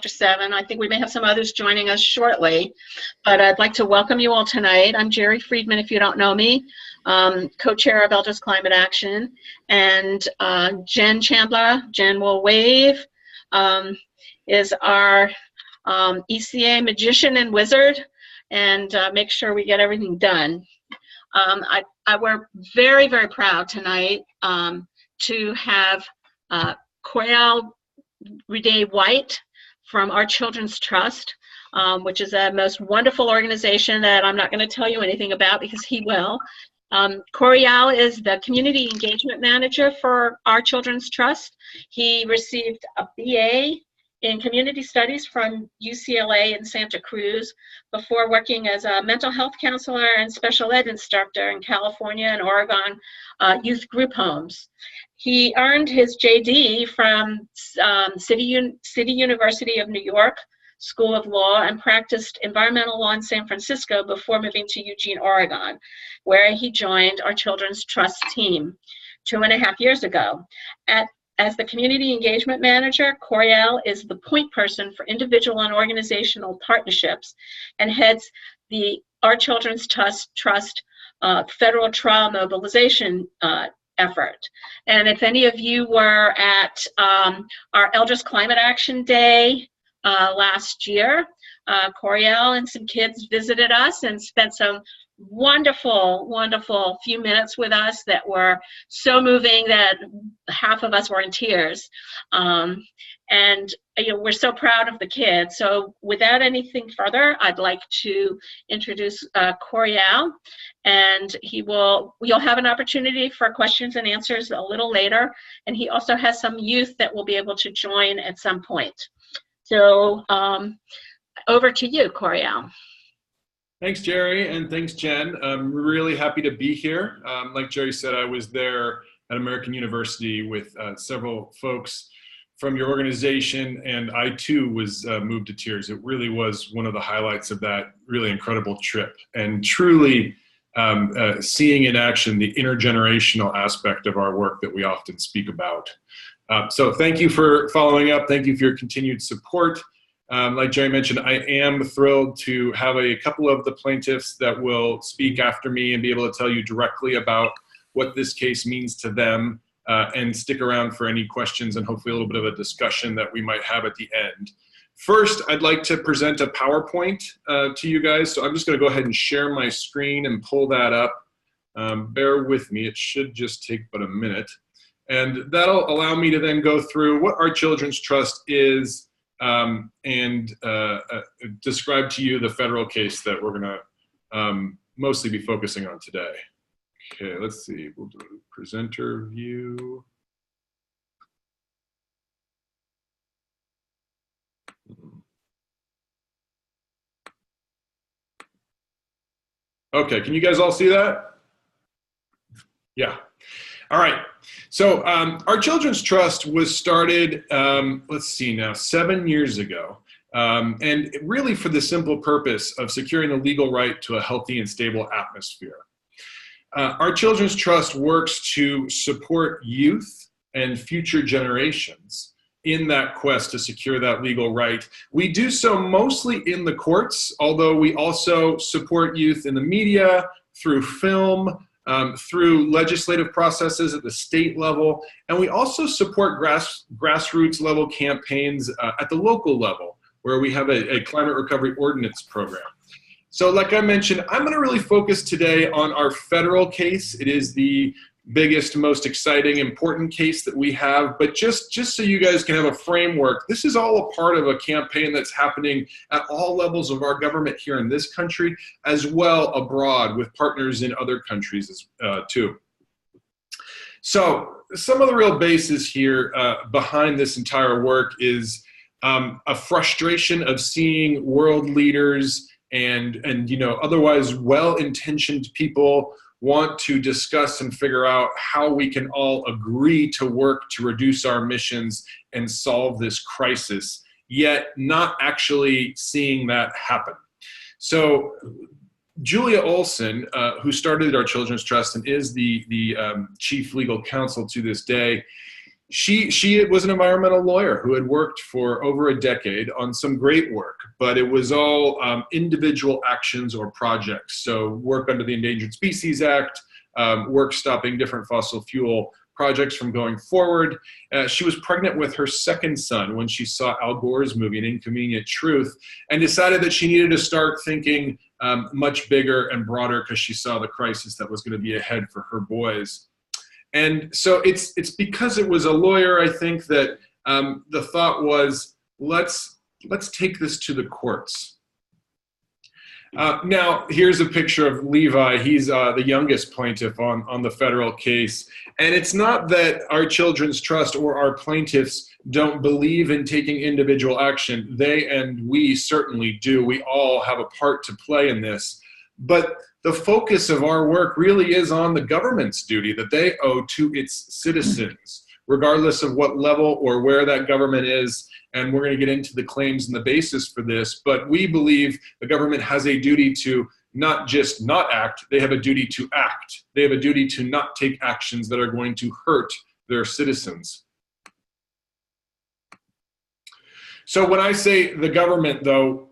7. I think we may have some others joining us shortly, but I'd like to welcome you all tonight. I'm Jerry Friedman, if you don't know me, co-chair of Elders Climate Action, and Jen Chandler, Jen will wave, is our ECA magician and wizard, and make sure we get everything done. We're very, very proud tonight to have Coreal Riday-White from Our Children's Trust, which is a most wonderful organization that I'm not going to tell you anything about because he will. Coreal is the Community Engagement Manager for Our Children's Trust. He received a BA in Community Studies from UCLA in Santa Cruz before working as a mental health counselor and special ed instructor in California and Oregon youth group homes. He earned his JD from City University of New York School of Law and practiced environmental law in San Francisco before moving to Eugene, Oregon, where he joined Our Children's Trust team 2.5 years ago. As the Community Engagement Manager, Coreal is the point person for individual and organizational partnerships and heads the Our Children's Trust federal trial mobilization effort. And if any of you were at our Elders Climate Action Day last year, Coreal and some kids visited us and spent some wonderful few minutes with us that were so moving that half of us were in tears. And we're so proud of the kids. So without anything further, I'd like to introduce Coreal, and you'll have an opportunity for questions and answers a little later. And he also has some youth that will be able to join at some point. So over to you, Coreal. Thanks, Jerry, and thanks, Jen. I'm really happy to be here. Like Jerry said, I was there at American University with several folks from your organization, and I too was moved to tears. It really was one of the highlights of that really incredible trip, and truly seeing in action the intergenerational aspect of our work that we often speak about. So thank you for following up. Thank you for your continued support. Like Jerry mentioned, I am thrilled to have a couple of the plaintiffs that will speak after me and be able to tell you directly about what this case means to them, and stick around for any questions and hopefully a little bit of a discussion that we might have at the end. First, I'd like to present a PowerPoint to you guys. So I'm just going to go ahead and share my screen and pull that up. Bear with me. It should just take but a minute. And that'll allow me to then go through what Our Children's Trust is, and describe to you the federal case that we're going to mostly be focusing on today. Okay, let's see. We'll do presenter view. Okay, can you guys all see that? Yeah. All right. So Our Children's Trust was started, let's see now, 7 years ago. And really for the simple purpose of securing the legal right to a healthy and stable atmosphere. Our Children's Trust works to support youth and future generations in that quest to secure that legal right. We do so mostly in the courts, although we also support youth in the media, through film, through legislative processes at the state level, and we also support grassroots level campaigns at the local level, where we have a climate recovery ordinance program. So like I mentioned, I'm going to really focus today on our federal case. It is the biggest, most exciting, important case that we have. But just so you guys can have a framework, this is all a part of a campaign that's happening at all levels of our government here in this country, as well abroad with partners in other countries too. So some of the real basis here behind this entire work is a frustration of seeing world leaders and otherwise well-intentioned people want to discuss and figure out how we can all agree to work to reduce our emissions and solve this crisis, yet not actually seeing that happen. So Julia Olson, who started Our Children's Trust and is the chief legal counsel to this day, She was an environmental lawyer who had worked for over a decade on some great work, but it was all individual actions or projects. So work under the Endangered Species Act, work stopping different fossil fuel projects from going forward. She was pregnant with her second son when she saw Al Gore's movie, An Inconvenient Truth, and decided that she needed to start thinking much bigger and broader because she saw the crisis that was going to be ahead for her boys. And so it's because it was a lawyer, I think, that the thought was, let's take this to the courts. Now, here's a picture of Levi. He's the youngest plaintiff on the federal case. And it's not that our Children's Trust or our plaintiffs don't believe in taking individual action. They and we certainly do. We all have a part to play in this. But the focus of our work really is on the government's duty that they owe to its citizens, regardless of what level or where that government is. And we're going to get into the claims and the basis for this. But we believe the government has a duty to not just not act, they have a duty to act. They have a duty to not take actions that are going to hurt their citizens. So when I say the government, though,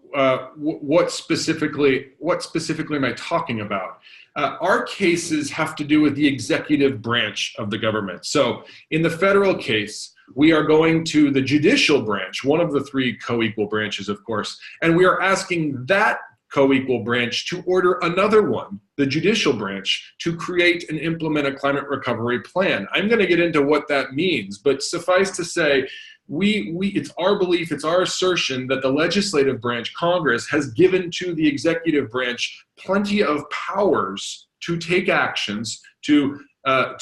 what specifically am I talking about? Our cases have to do with the executive branch of the government. So in the federal case, we are going to the judicial branch, one of the three co-equal branches, of course, and we are asking that co-equal branch to order another one, the judicial branch, to create and implement a climate recovery plan. I'm going to get into what that means, but suffice to say, it's our belief, it's our assertion that the legislative branch, Congress, has given to the executive branch plenty of powers to take actions to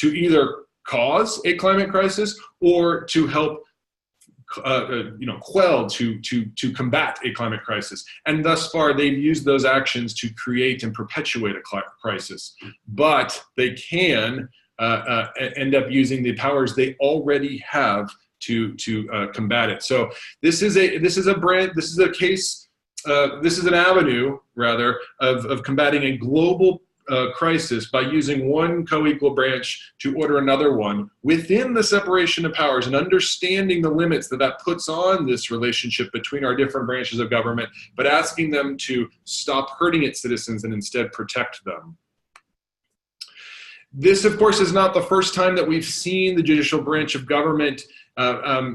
either cause a climate crisis or to help quell, to combat a climate crisis. And thus far, they've used those actions to create and perpetuate a climate crisis. But they can end up using the powers they already have to combat it. So this is an avenue rather of combating a global crisis by using one co-equal branch to order another one within the separation of powers and understanding the limits that puts on this relationship between our different branches of government, but asking them to stop hurting its citizens and instead protect them. This, of course, is not the first time that we've seen the judicial branch of government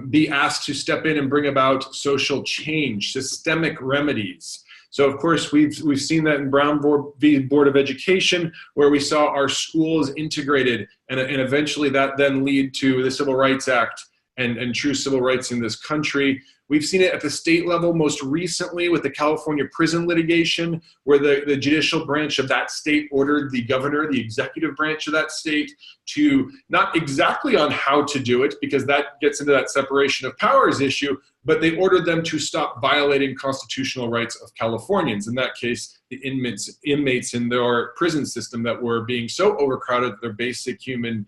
be asked to step in and bring about social change, systemic remedies. So, of course, we've seen that in Brown v. Board of Education, where we saw our schools integrated, and eventually that then lead to the Civil Rights Act and true civil rights in this country. We've seen it at the state level most recently with the California prison litigation, where the judicial branch of that state ordered the governor, the executive branch of that state, to not exactly on how to do it, because that gets into that separation of powers issue, but they ordered them to stop violating constitutional rights of Californians. In that case, the inmates in their prison system that were being so overcrowded that their basic human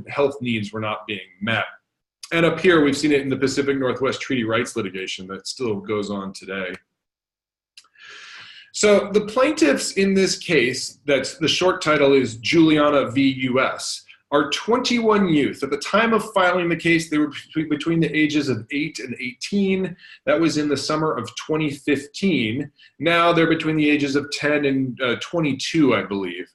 health needs were not being met. And up here, we've seen it in the Pacific Northwest Treaty Rights litigation that still goes on today. So the plaintiffs in this case, that's the short title is Juliana v. U.S., are 21 youth. At the time of filing the case, they were between the ages of 8 and 18. That was in the summer of 2015. Now they're between the ages of 10 and 22, I believe.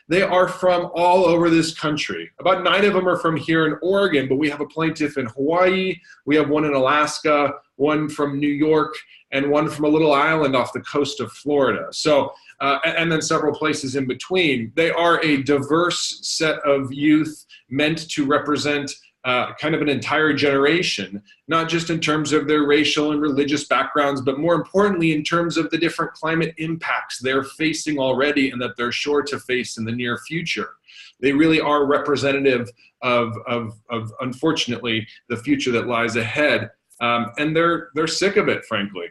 They are from all over this country. About 9 of them are from here in Oregon, but we have a plaintiff in Hawaii, we have one in Alaska, one from New York, and one from a little island off the coast of Florida. So, and then several places in between. They are a diverse set of youth meant to represent kind of an entire generation, not just in terms of their racial and religious backgrounds, but more importantly in terms of the different climate impacts they're facing already and that they're sure to face in the near future. They really are representative of unfortunately, the future that lies ahead. And they're sick of it, frankly.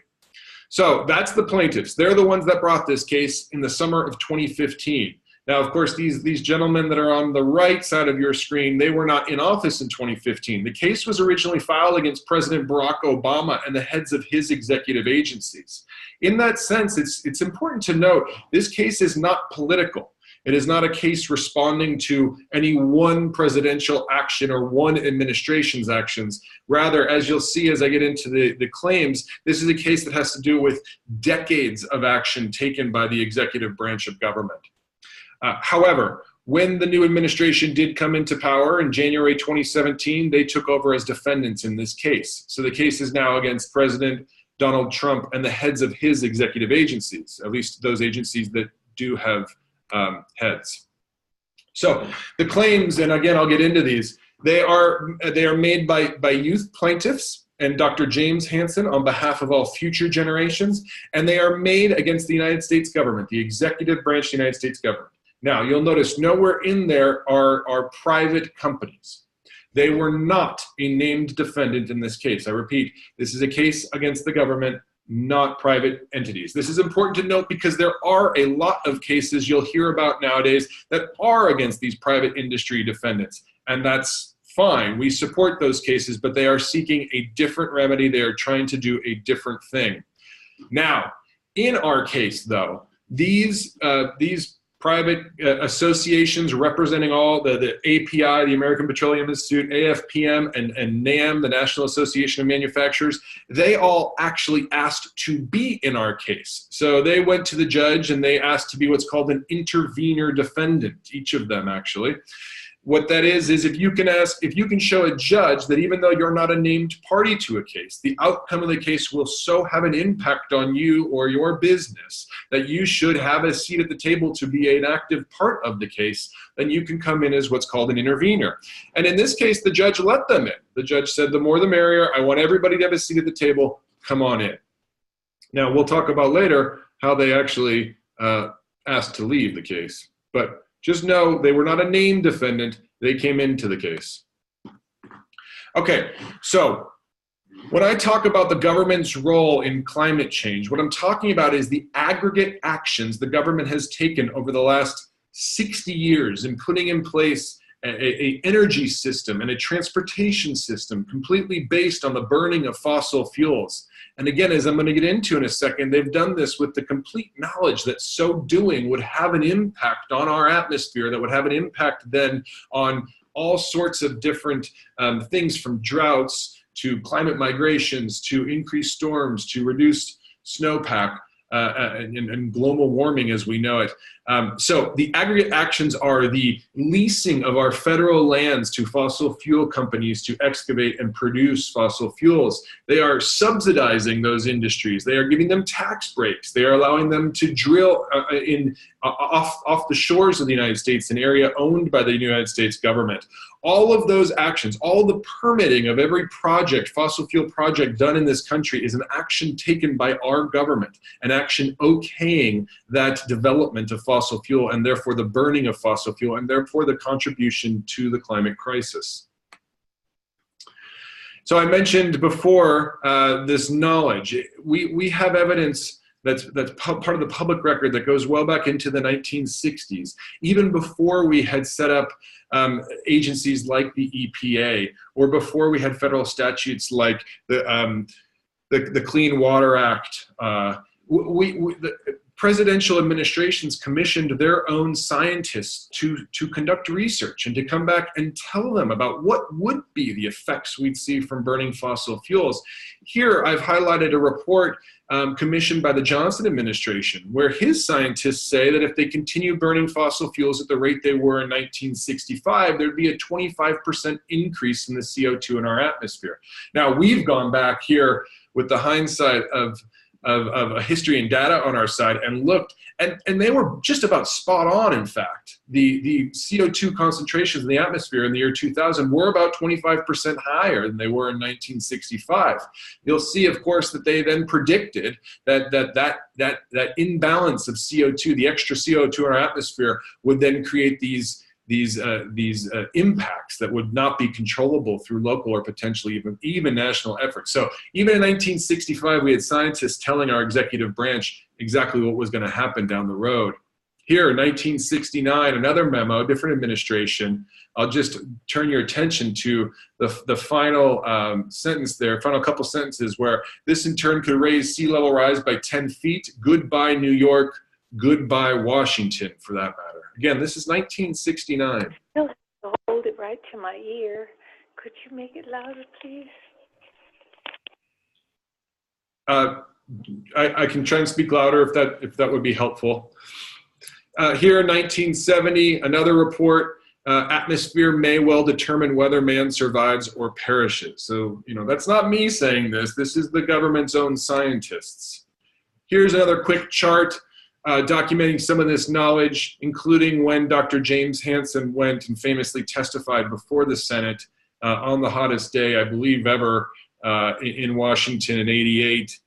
So that's the plaintiffs. They're the ones that brought this case in the summer of 2015. Now, of course, these gentlemen that are on the right side of your screen, they were not in office in 2015. The case was originally filed against President Barack Obama and the heads of his executive agencies. In that sense, it's important to note this case is not political. It is not a case responding to any one presidential action or one administration's actions. Rather, as you'll see as I get into the claims, this is a case that has to do with decades of action taken by the executive branch of government. However, when the new administration did come into power in January 2017, they took over as defendants in this case. So the case is now against President Donald Trump and the heads of his executive agencies, at least those agencies that do have heads. So the claims, and again, I'll get into these, they are made by youth plaintiffs and Dr. James Hansen on behalf of all future generations, and they are made against the United States government, the executive branch of the United States government. Now, you'll notice nowhere in there are private companies. They were not a named defendant in this case. I repeat, this is a case against the government, not private entities. This is important to note because there are a lot of cases you'll hear about nowadays that are against these private industry defendants, and that's fine. We support those cases, but they are seeking a different remedy. They are trying to do a different thing. Now, in our case, though, these private associations representing all the API, the American Petroleum Institute, AFPM, and NAM, the National Association of Manufacturers, they all actually asked to be in our case. So they went to the judge and they asked to be what's called an intervener defendant, each of them actually. What that is if you can show a judge that even though you're not a named party to a case, the outcome of the case will so have an impact on you or your business that you should have a seat at the table to be an active part of the case, then you can come in as what's called an intervener. And in this case, the judge let them in. The judge said, the more the merrier. I want everybody to have a seat at the table. Come on in. Now, we'll talk about later how they actually asked to leave the case. But just know they were not a named defendant. They came into the case. Okay, so when I talk about the government's role in climate change, what I'm talking about is the aggregate actions the government has taken over the last 60 years in putting in place an energy system and a transportation system completely based on the burning of fossil fuels. And again, as I'm going to get into in a second, they've done this with the complete knowledge that so doing would have an impact on our atmosphere, that would have an impact then on all sorts of different things, from droughts to climate migrations to increased storms to reduced snowpack and global warming as we know it. So the aggregate actions are the leasing of our federal lands to fossil fuel companies to excavate and produce fossil fuels. They are subsidizing those industries. They are giving them tax breaks. They are allowing them to drill off the shores of the United States, an area owned by the United States government. All of those actions, all the permitting of every project, fossil fuel project done in this country, is an action taken by our government, an action okaying that development of fossil fuel and therefore the burning of fossil fuel and therefore the contribution to the climate crisis. So I mentioned before this knowledge. We have evidence that's part of the public record that goes well back into the 1960s, even before we had set up agencies like the EPA, or before we had federal statutes like the Clean Water Act. The presidential administrations commissioned their own scientists to conduct research and to come back and tell them about what would be the effects we'd see from burning fossil fuels. Here, I've highlighted a report commissioned by the Johnson administration, where his scientists say that if they continue burning fossil fuels at the rate they were in 1965, there'd be a 25% increase in the CO2 in our atmosphere. Now, we've gone back here with the hindsight of history and data on our side and looked, and they were just about spot on, in fact. The CO2 concentrations in the atmosphere in the year 2000 were about 25% higher than they were in 1965. You'll see, of course, that they then predicted that imbalance of CO2, the extra CO2 in our atmosphere, would then create these impacts that would not be controllable through local or potentially even national efforts. So even in 1965, we had scientists telling our executive branch exactly what was going to happen down the road. Here in 1969, another memo, different administration. I'll just turn your attention to the final sentence there, final couple sentences, where this in turn could raise sea level rise by 10 feet. Goodbye, New York. Goodbye, Washington, for that matter. Again, this is 1969. You'll have to hold it right to my ear. Could you make it louder, please? I can try and speak louder if that would be helpful. Here in 1970, another report, atmosphere may well determine whether man survives or perishes. So, that's not me saying this. This is the government's own scientists. Here's another quick chart documenting some of this knowledge, including when Dr. James Hansen went and famously testified before the Senate on the hottest day, I believe, ever in Washington in '88.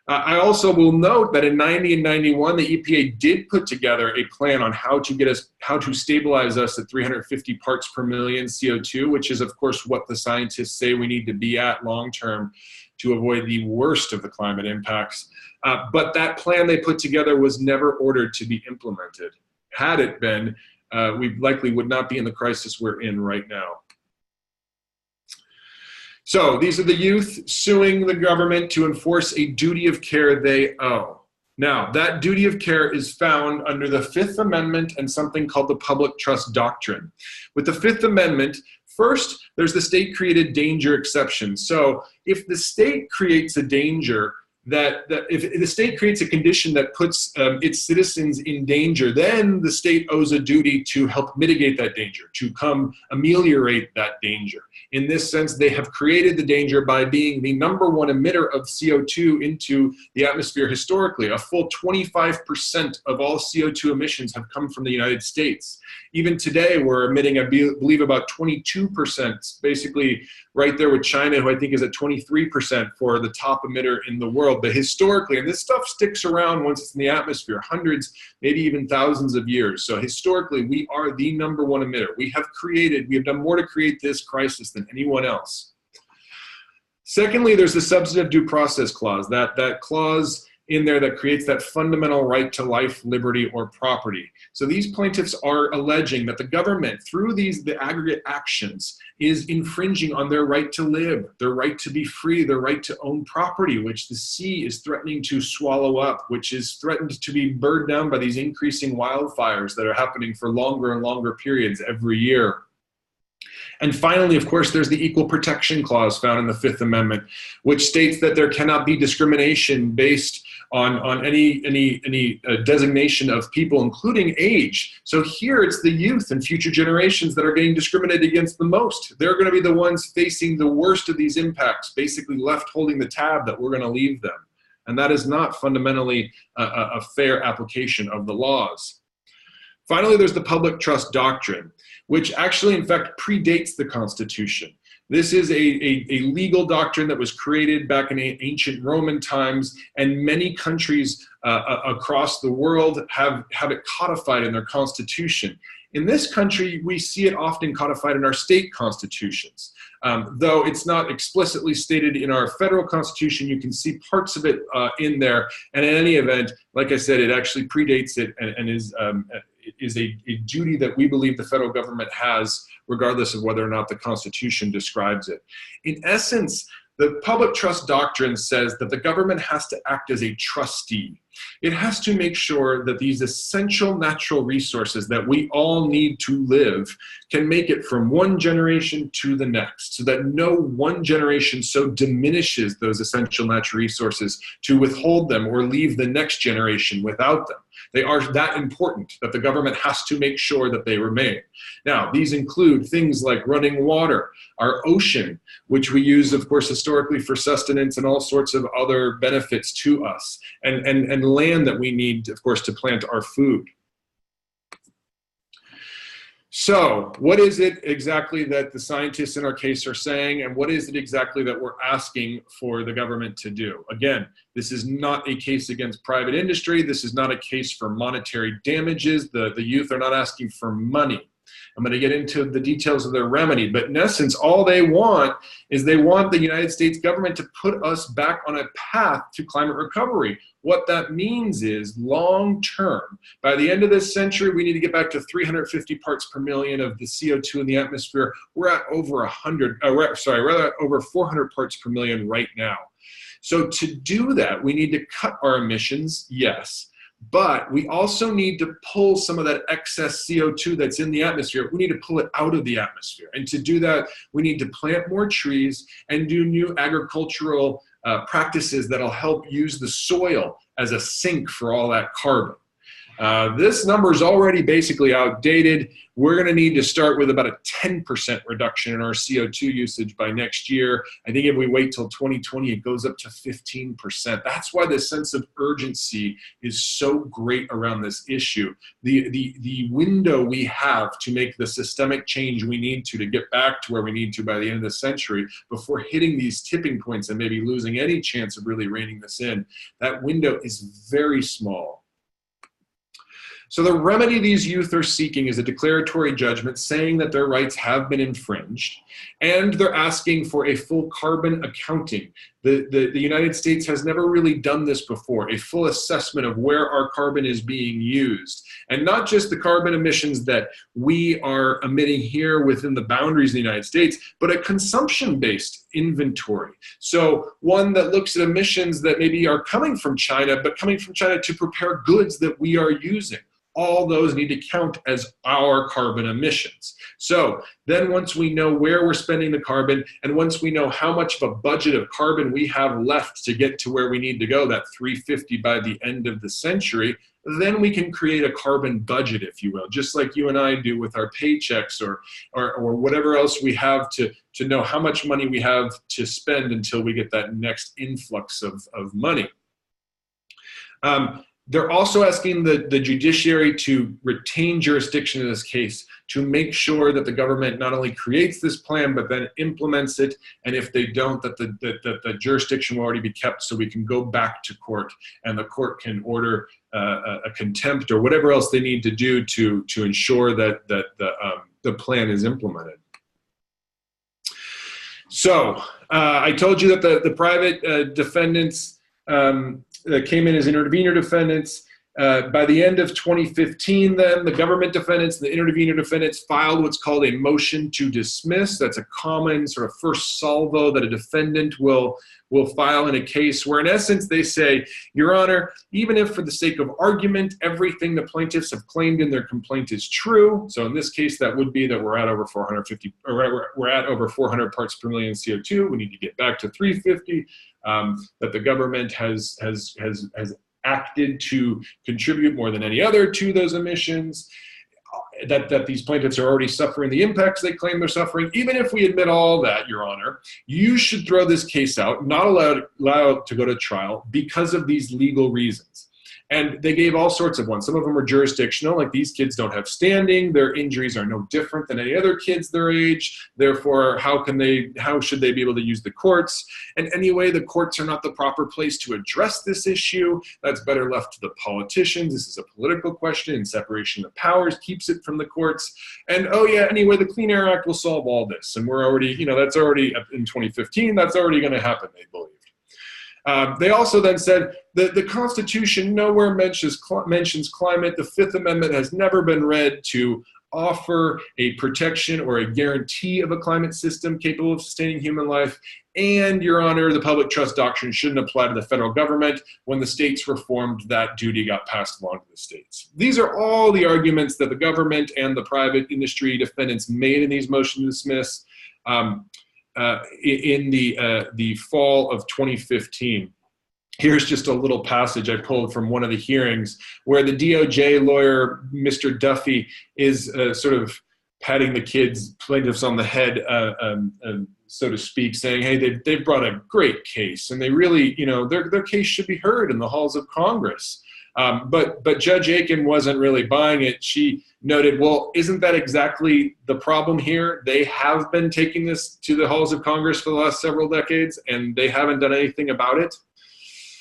I also will note that in 90 and 91, the EPA did put together a plan on how to stabilize us at 350 parts per million CO2, which is, of course, what the scientists say we need to be at long term to avoid the worst of the climate impacts. But that plan they put together was never ordered to be implemented. Had it been, we likely would not be in the crisis we're in right now. So these are the youth suing the government to enforce a duty of care they owe. Now, that duty of care is found under the Fifth Amendment and something called the Public Trust Doctrine. With the Fifth Amendment, first, there's the state-created danger exception. So if the state creates a danger, if the state creates a condition that puts its citizens in danger, then the state owes a duty to help mitigate that danger, to come ameliorate that danger. In this sense, they have created the danger by being the #1 emitter of CO2 into the atmosphere historically. A full 25% of all CO2 emissions have come from the United States. Even today, we're emitting, I believe, about 22%, basically right there with China, who I think is at 23% for the top emitter in the world. But historically, and this stuff sticks around once it's in the atmosphere, hundreds, maybe even thousands of years. So historically, we are the #1 emitter. We have done more to create this crisis than anyone else. Secondly, there's the substantive due process clause, that clause in there that creates that fundamental right to life, liberty, or property. So these plaintiffs are alleging that the government, through the aggregate actions, is infringing on their right to live, their right to be free, their right to own property, which the sea is threatening to swallow up, which is threatened to be burned down by these increasing wildfires that are happening for longer and longer periods every year. And finally, of course, there's the Equal Protection Clause found in the Fifth Amendment, which states that there cannot be discrimination based on any designation of people, including age. So here it's the youth and future generations that are getting discriminated against the most. They're going to be the ones facing the worst of these impacts, basically left holding the tab that we're going to leave them. And that is not fundamentally a fair application of the laws. Finally, there's the Public Trust Doctrine, which actually, in fact, predates the Constitution. This is a legal doctrine that was created back in ancient Roman times, and many countries across the world have it codified in their constitution. In this country, we see it often codified in our state constitutions. Though it's not explicitly stated in our federal constitution, you can see parts of it in there. And in any event, like I said, it actually predates it and is a duty that we believe the federal government has, regardless of whether or not the Constitution describes it. In essence, the public trust doctrine says that the government has to act as a trustee. It has to make sure that these essential natural resources that we all need to live can make it from one generation to the next, so that no one generation so diminishes those essential natural resources to withhold them or leave the next generation without them. They are that important that the government has to make sure that they remain. Now, these include things like running water, our ocean, which we use, of course, historically for sustenance and all sorts of other benefits to us, and land that we need, of course, to plant our food. So what is it exactly that the scientists in our case are saying, and what is it exactly that we're asking for the government to do? Again, this is not a case against private industry. This is not a case for monetary damages. The youth are not asking for money. I'm going to get into the details of their remedy, but in essence, all they want is they want the United States government to put us back on a path to climate recovery. What that means is long term, by the end of this century, we need to get back to 350 parts per million of the CO2 in the atmosphere. We're at over we're at over 400 parts per million right now. So to do that, we need to cut our emissions, yes. But we also need to pull some of that excess CO2 that's in the atmosphere. We need to pull it out of the atmosphere. And to do that, we need to plant more trees and do new agricultural practices that'll help use the soil as a sink for all that carbon. This number is already basically outdated. We're going to need to start with about a 10% reduction in our CO2 usage by next year. I think if we wait till 2020, it goes up to 15%. That's why the sense of urgency is so great around this issue. The window we have to make the systemic change we need to get back to where we need to by the end of the century before hitting these tipping points and maybe losing any chance of really reining this in, that window is very small. So the remedy these youth are seeking is a declaratory judgment saying that their rights have been infringed, and they're asking for a full carbon accounting. The United States has never really done this before, a full assessment of where our carbon is being used. And not just the carbon emissions that we are emitting here within the boundaries of the United States, but a consumption-based inventory. So one that looks at emissions that maybe are coming from China, but coming from China to prepare goods that we are using. All those need to count as our carbon emissions. So then once we know where we're spending the carbon, and once we know how much of a budget of carbon we have left to get to where we need to go, that 350 by the end of the century, then we can create a carbon budget, if you will, just like you and I do with our paychecks or whatever else we have to know how much money we have to spend until we get that next influx of money. They're also asking the judiciary to retain jurisdiction in this case to make sure that the government not only creates this plan, but then implements it. And if they don't, that the jurisdiction will already be kept so we can go back to court and the court can order a contempt or whatever else they need to do to ensure that the plan is implemented. So I told you that the private defendants came in as intervenor defendants. By the end of 2015, then, the government defendants, the intervenor defendants filed what's called a motion to dismiss. That's a common sort of first salvo that a defendant will file in a case where, in essence, they say, Your Honor, even if for the sake of argument, everything the plaintiffs have claimed in their complaint is true. So in this case, that would be that we're at over 450, or we're at over 400 parts per million CO2. We need to get back to 350. That the government has acted to contribute more than any other to those emissions, that these plaintiffs are already suffering the impacts they claim they're suffering. Even if we admit all that, Your Honor, you should throw this case out, not allow it to go to trial because of these legal reasons. And they gave all sorts of ones. Some of them are jurisdictional, like these kids don't have standing, their injuries are no different than any other kids their age, therefore how should they be able to use the courts? And anyway, the courts are not the proper place to address this issue. That's better left to the politicians. This is a political question, and separation of powers keeps it from the courts. And oh yeah, anyway, the Clean Air Act will solve all this. And we're already, that's already in 2015, that's already gonna happen, they believe. They also then said that the Constitution nowhere mentions climate. The Fifth Amendment has never been read to offer a protection or a guarantee of a climate system capable of sustaining human life. And, Your Honor, the public trust doctrine shouldn't apply to the federal government. When the states reformed, that duty got passed along to the states. These are all the arguments that the government and the private industry defendants made in these motions to dismiss. In the fall of 2015. Here's just a little passage I pulled from one of the hearings where the DOJ lawyer, Mr. Duffy, is sort of patting the plaintiffs on the head, so to speak, saying, hey, they've brought a great case, and they really, their case should be heard in the halls of Congress. But Judge Aiken wasn't really buying it. She noted, well, isn't that exactly the problem here? They have been taking this to the halls of Congress for the last several decades, and they haven't done anything about it.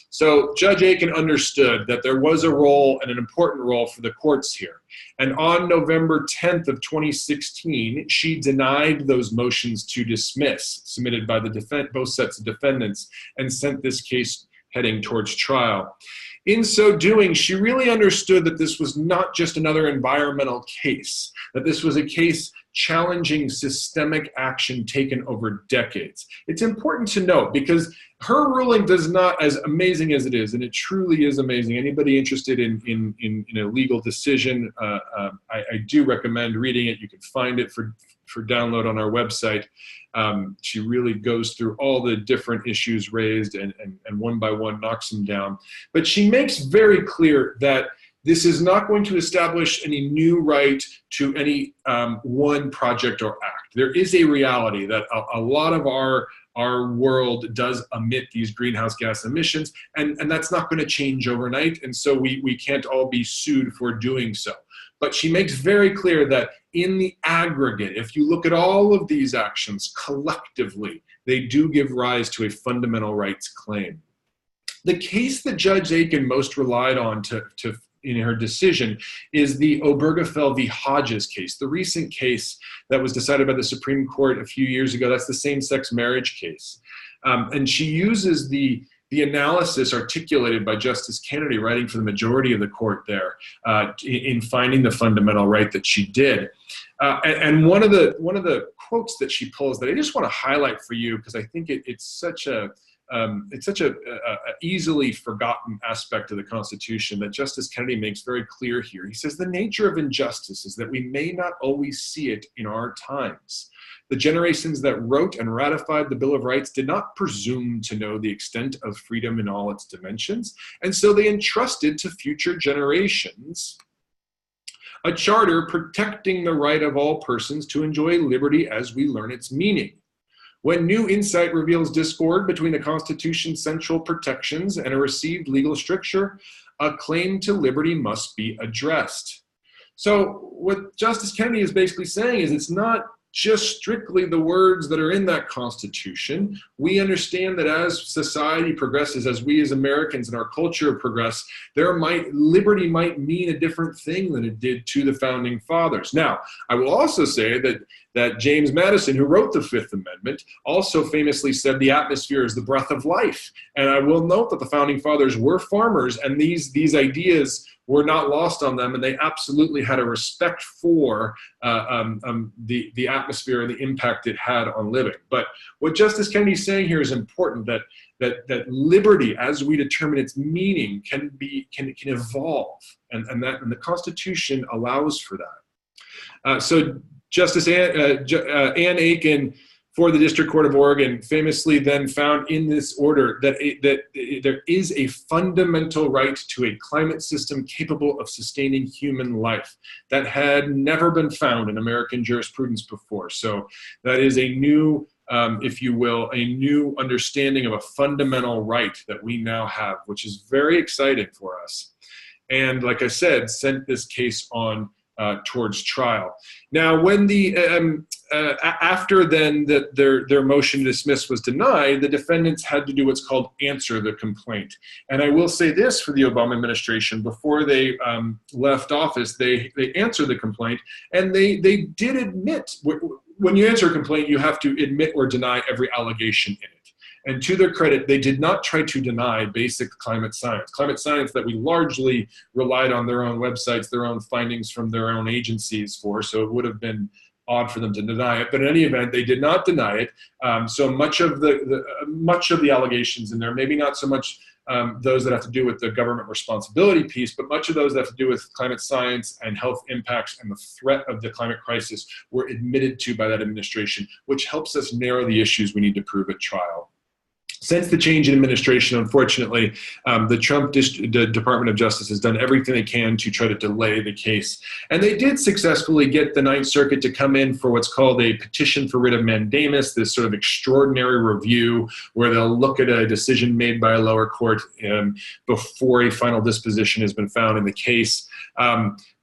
So Judge Aiken understood that there was a role, and an important role, for the courts here. And on November 10th of 2016, she denied those motions to dismiss submitted by both sets of defendants and sent this case heading towards trial. In so doing, she really understood that this was not just another environmental case, that this was a case challenging systemic action taken over decades. It's important to note because her ruling does not, as amazing as it is, and it truly is amazing. Anybody interested in a legal decision, I do recommend reading it. You can find it for download on our website. She really goes through all the different issues raised and one by one knocks them down. But she makes very clear that this is not going to establish any new right to any one project or act. There is a reality that a lot of our world does emit these greenhouse gas emissions, and that's not going to change overnight, and so we can't all be sued for doing so. But she makes very clear that in the aggregate, if you look at all of these actions collectively, they do give rise to a fundamental rights claim. The case that Judge Aiken most relied on in her decision is the Obergefell v. Hodges case, the recent case that was decided by the Supreme Court a few years ago. That's the same-sex marriage case. And she uses the analysis articulated by Justice Kennedy, writing for the majority of the court there, in finding the fundamental right that she did. And one of the quotes that she pulls that I just want to highlight for you, because I think it's such a easily forgotten aspect of the Constitution that Justice Kennedy makes very clear here. He says, "The nature of injustice is that we may not always see it in our times. The generations that wrote and ratified the Bill of Rights did not presume to know the extent of freedom in all its dimensions, and so they entrusted to future generations a charter protecting the right of all persons to enjoy liberty as we learn its meaning. When new insight reveals discord between the Constitution's central protections and a received legal stricture, a claim to liberty must be addressed." So what Justice Kennedy is basically saying is it's not just strictly the words that are in that Constitution. We understand that as society progresses, as we as Americans and our culture progress, liberty might mean a different thing than it did to the Founding Fathers. Now, I will also say that James Madison, who wrote the Fifth Amendment, also famously said the atmosphere is the breath of life. And I will note that the Founding Fathers were farmers, and these ideas were not lost on them, and they absolutely had a respect for the atmosphere and the impact it had on living. But what Justice Kennedy is saying here is important, that liberty, as we determine its meaning, can evolve, and the Constitution allows for that. So Justice Ann Aiken for the District Court of Oregon famously then found in this order that there is a fundamental right to a climate system capable of sustaining human life that had never been found in American jurisprudence before. So that is a new, if you will, a new understanding of a fundamental right that we now have, which is very exciting for us. And like I said, sent this case on towards trial. Now, when after then that their motion to dismiss was denied, the defendants had to do what's called answer the complaint. And I will say this for the Obama administration: before they left office, they answered the complaint, and they did admit. When you answer a complaint, you have to admit or deny every allegation in it. And to their credit, they did not try to deny basic climate science that we largely relied on their own websites, their own findings from their own agencies for, so it would have been odd for them to deny it. But in any event, they did not deny it. So much of the allegations in there, maybe not so much those that have to do with the government responsibility piece, but much of those that have to do with climate science and health impacts and the threat of the climate crisis were admitted to by that administration, which helps us narrow the issues we need to prove at trial. Since the change in administration, unfortunately, the Trump Department of Justice has done everything they can to try to delay the case. And they did successfully get the Ninth Circuit to come in for what's called a petition for writ of mandamus, this sort of extraordinary review where they'll look at a decision made by a lower court before a final disposition has been found in the case.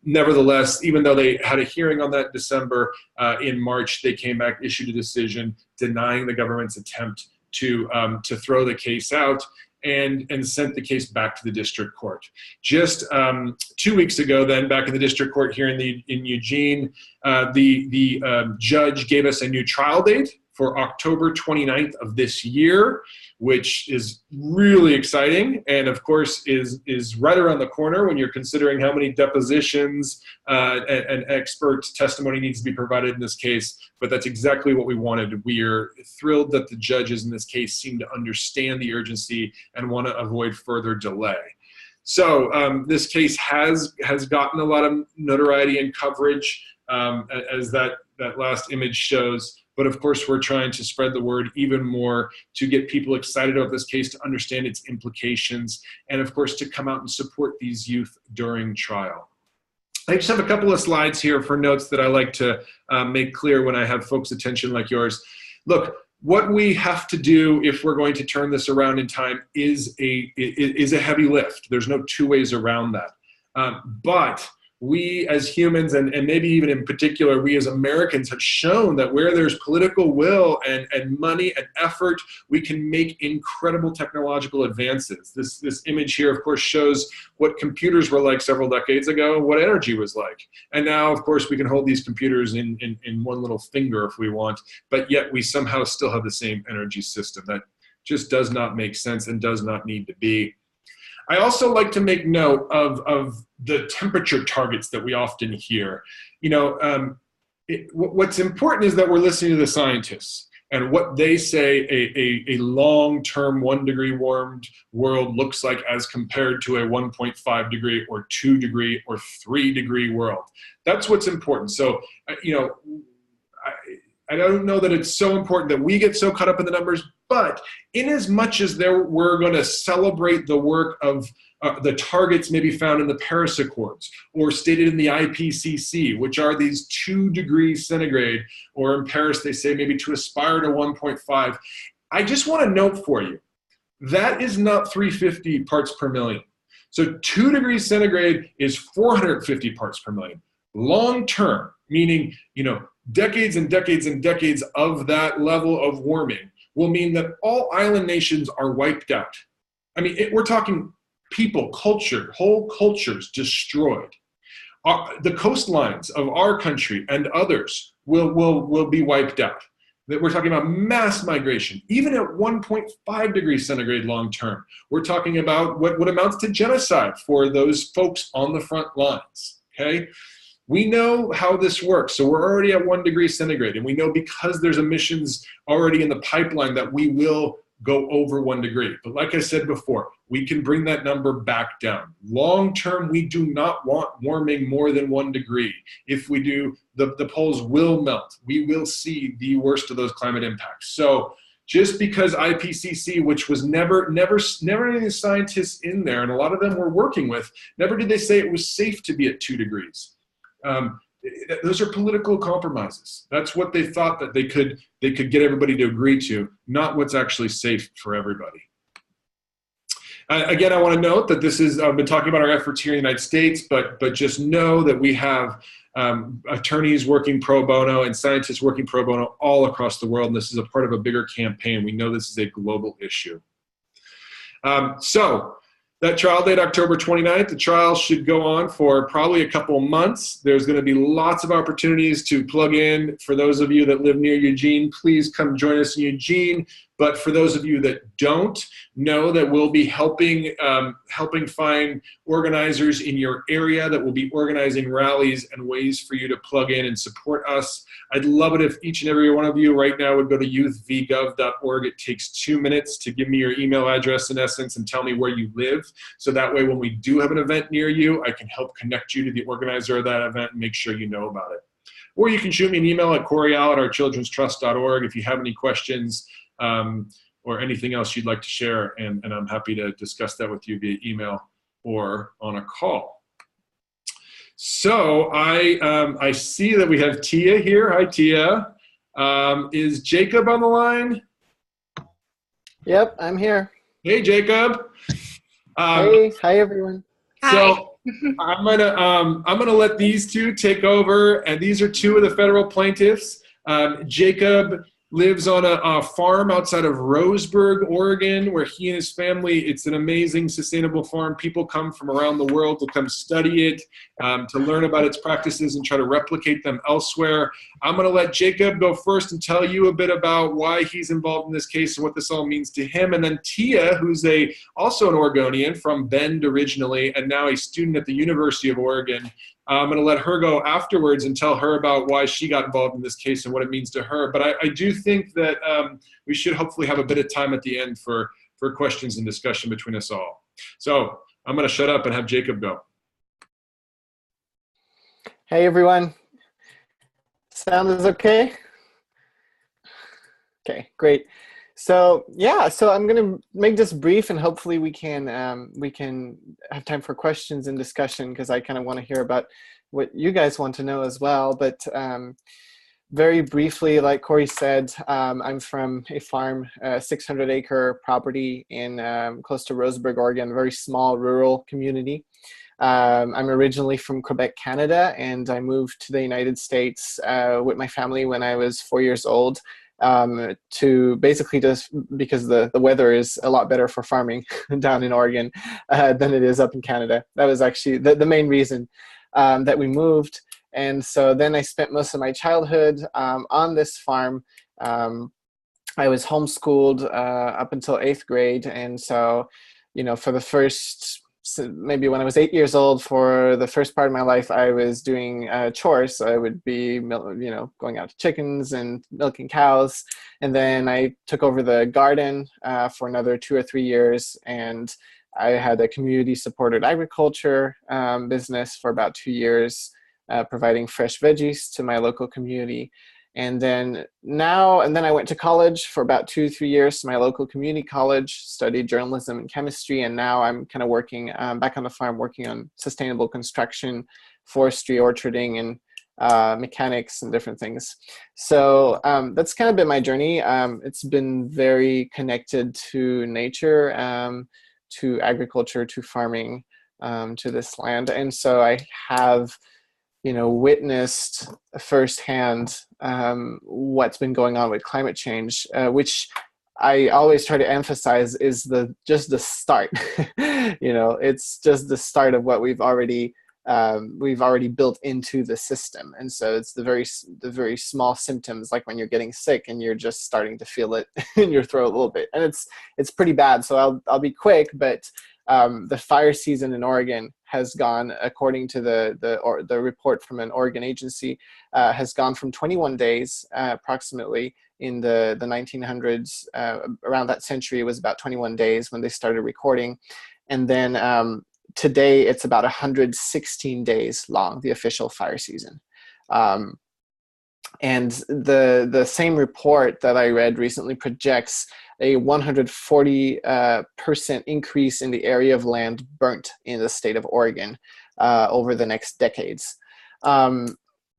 Nevertheless, even though they had a hearing on that December, in March, they came back, issued a decision denying the government's attempt to throw the case out, and sent the case back to the district court. Just 2 weeks ago, then, back in the district court here in Eugene, the judge gave us a new trial date for October 29th of this year, which is really exciting, and of course is right around the corner when you're considering how many depositions and expert testimony needs to be provided in this case. But that's exactly what we wanted. We are thrilled that the judges in this case seem to understand the urgency and want to avoid further delay. So this case has gotten a lot of notoriety and coverage, as that last image shows. But of course, we're trying to spread the word even more to get people excited about this case, to understand its implications, and of course, to come out and support these youth during trial. I just have a couple of slides here for notes that I like to make clear when I have folks' attention like yours. Look, what we have to do if we're going to turn this around in time is a heavy lift. There's no two ways around that. But we as humans, and maybe even in particular, we as Americans have shown that where there's political will and money and effort, we can make incredible technological advances. This image here, of course, shows what computers were like several decades ago, what energy was like. And now, of course, we can hold these computers in one little finger if we want, but yet we somehow still have the same energy system. That just does not make sense and does not need to be. I also like to make note of the temperature targets that we often hear. You know, what's important is that we're listening to the scientists and what they say a long-term 1 degree warmed world looks like as compared to a 1.5 degree or 2 degree or 3 degree world. That's what's important. So, you know, I don't know that it's so important that we get so caught up in the numbers, but in as much as we're going to celebrate the work of the targets maybe found in the Paris Accords or stated in the IPCC, which are these 2 degrees centigrade, or in Paris they say maybe to aspire to 1.5. I just want to note for you, that is not 350 parts per million. So 2 degrees centigrade is 450 parts per million. Long term, meaning, you know, decades and decades and decades of that level of warming will mean that all island nations are wiped out. I mean, we're talking people, culture, whole cultures destroyed. The coastlines of our country and others will be wiped out. We're talking about mass migration. Even at 1.5 degrees centigrade long term, we're talking about what amounts to genocide for those folks on the front lines, okay? We know how this works. So we're already at 1 degree centigrade, and we know because there's emissions already in the pipeline that we will go over 1 degree. But like I said before, we can bring that number back down. Long term, we do not want warming more than 1 degree. If we do, the poles will melt. We will see the worst of those climate impacts. So just because IPCC, which was never any scientists in there, and a lot of them we're working with, never did they say it was safe to be at 2 degrees. Those are political compromises. That's what they thought that they could get everybody to agree to, not what's actually safe for everybody. Again, I want to note that this is, I've been talking about our efforts here in the United States, but just know that we have attorneys working pro bono and scientists working pro bono all across the world, and this is a part of a bigger campaign. We know this is a global issue. So that trial date, October 29th, the trial should go on for probably a couple months. There's going to be lots of opportunities to plug in. For those of you that live near Eugene, please come join us in Eugene. But for those of you that don't, know that we'll be helping find organizers in your area that will be organizing rallies and ways for you to plug in and support us. I'd love it if each and every one of you right now would go to youthvgov.org. It takes 2 minutes to give me your email address in essence and tell me where you live. So that way when we do have an event near you, I can help connect you to the organizer of that event and make sure you know about it. Or you can shoot me an email at Coreal@ourchildrenstrust.org if you have any questions or anything else you'd like to share, and I'm happy to discuss that with you via email or on a call. So I see that we have Tia here. Hi, Tia. Is Jacob on the line? Yep, I'm here. Hey, Jacob. Hey, hi everyone. So I'm gonna let these two take over, and these are two of the federal plaintiffs. Jacob lives on a farm outside of Roseburg, Oregon, where he and his family, it's an amazing sustainable farm. People come from around the world to come study it, to learn about its practices and try to replicate them elsewhere. I'm going to let Jacob go first and tell you a bit about why he's involved in this case and what this all means to him. And then Tia, who's also an Oregonian from Bend originally and now a student at the University of Oregon. I'm going to let her go afterwards and tell her about why she got involved in this case and what it means to her. But I do think that we should hopefully have a bit of time at the end for questions and discussion between us all. So I'm going to shut up and have Jacob go. Hey, everyone. Sound is okay? Okay, great. So yeah, so I'm going to make this brief, and hopefully we can have time for questions and discussion, because I kind of want to hear about what you guys want to know as well. But very briefly, like Corey said, I'm from a farm, 600-acre property in close to Roseburg, Oregon, a very small rural community. I'm originally from Quebec, Canada, and I moved to the United States with my family when I was 4 years old. To basically just because the weather is a lot better for farming down in Oregon than it is up in Canada. That was actually the main reason that we moved. And so then I spent most of my childhood on this farm. I was homeschooled up until 8th grade. And so, you know, for the first, maybe when I was 8 years old, for the first part of my life, I was doing chores. I would be, you know, going out to chickens and milking cows. And then I took over the garden for another 2 or 3 years. And I had a community-supported agriculture business for about 2 years, providing fresh veggies to my local community. And then I went to college for about 2-3 years to my local community college, studied journalism and chemistry, and now I'm kind of working back on the farm, working on sustainable construction, forestry, orcharding, and mechanics and different things. So that's kind of been my journey. It's been very connected to nature, to agriculture, to farming, to this land. And so I have, you know, witnessed firsthand what's been going on with climate change, which I always try to emphasize is just the start. You know, it's just the start of what we've already built into the system. And so it's the very small symptoms, like when you're getting sick and you're just starting to feel it in your throat a little bit, and it's pretty bad. So I'll be quick, but the fire season in Oregon has gone, according to the report from an Oregon agency, has gone from 21 days approximately in the 1900s. Around that century, it was about 21 days when they started recording. And then today, it's about 116 days long, the official fire season. And the same report that I read recently projects a 140% increase in the area of land burnt in the state of Oregon over the next decades.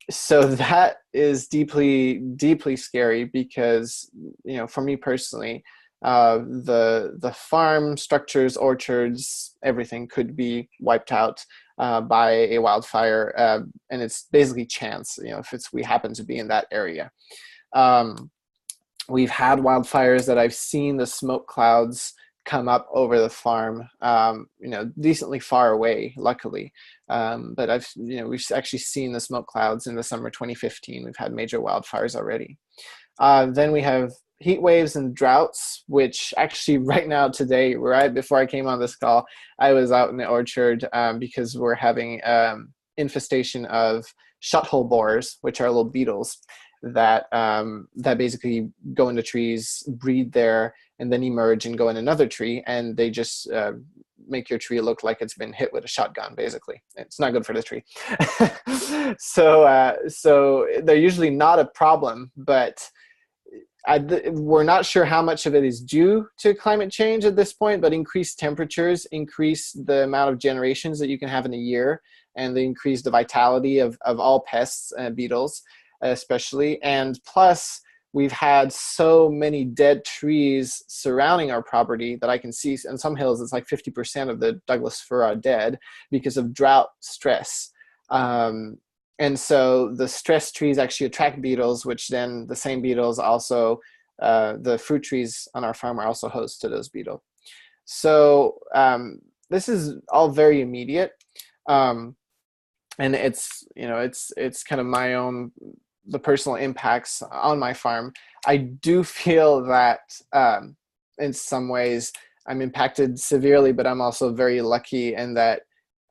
So that is deeply, deeply scary because, you know, for me personally, the farm structures, orchards, everything could be wiped out by a wildfire, and it's basically chance, you know, if we happen to be in that area. We've had wildfires that I've seen the smoke clouds come up over the farm, you know, decently far away, luckily. But we've actually seen the smoke clouds in the summer 2015. We've had major wildfires already. Then we have heat waves and droughts, which actually right now today, right before I came on this call, I was out in the orchard because we're having infestation of shut-hole borers, which are little beetles that basically go into trees, breed there, and then emerge and go in another tree, and they just make your tree look like it's been hit with a shotgun, basically. It's not good for the tree. So they're usually not a problem, but we're not sure how much of it is due to climate change at this point, but increased temperatures increase the amount of generations that you can have in a year, and they increase the vitality of all pests, beetles especially. And plus, we've had so many dead trees surrounding our property that I can see on some hills, it's like 50% of the Douglas fir are dead because of drought stress. And And so the stress trees actually attract beetles, which then the same beetles also, the fruit trees on our farm are also host to those beetles. So this is all very immediate. And it's, you know, it's kind of my own, the personal impacts on my farm. I do feel that in some ways I'm impacted severely, but I'm also very lucky in that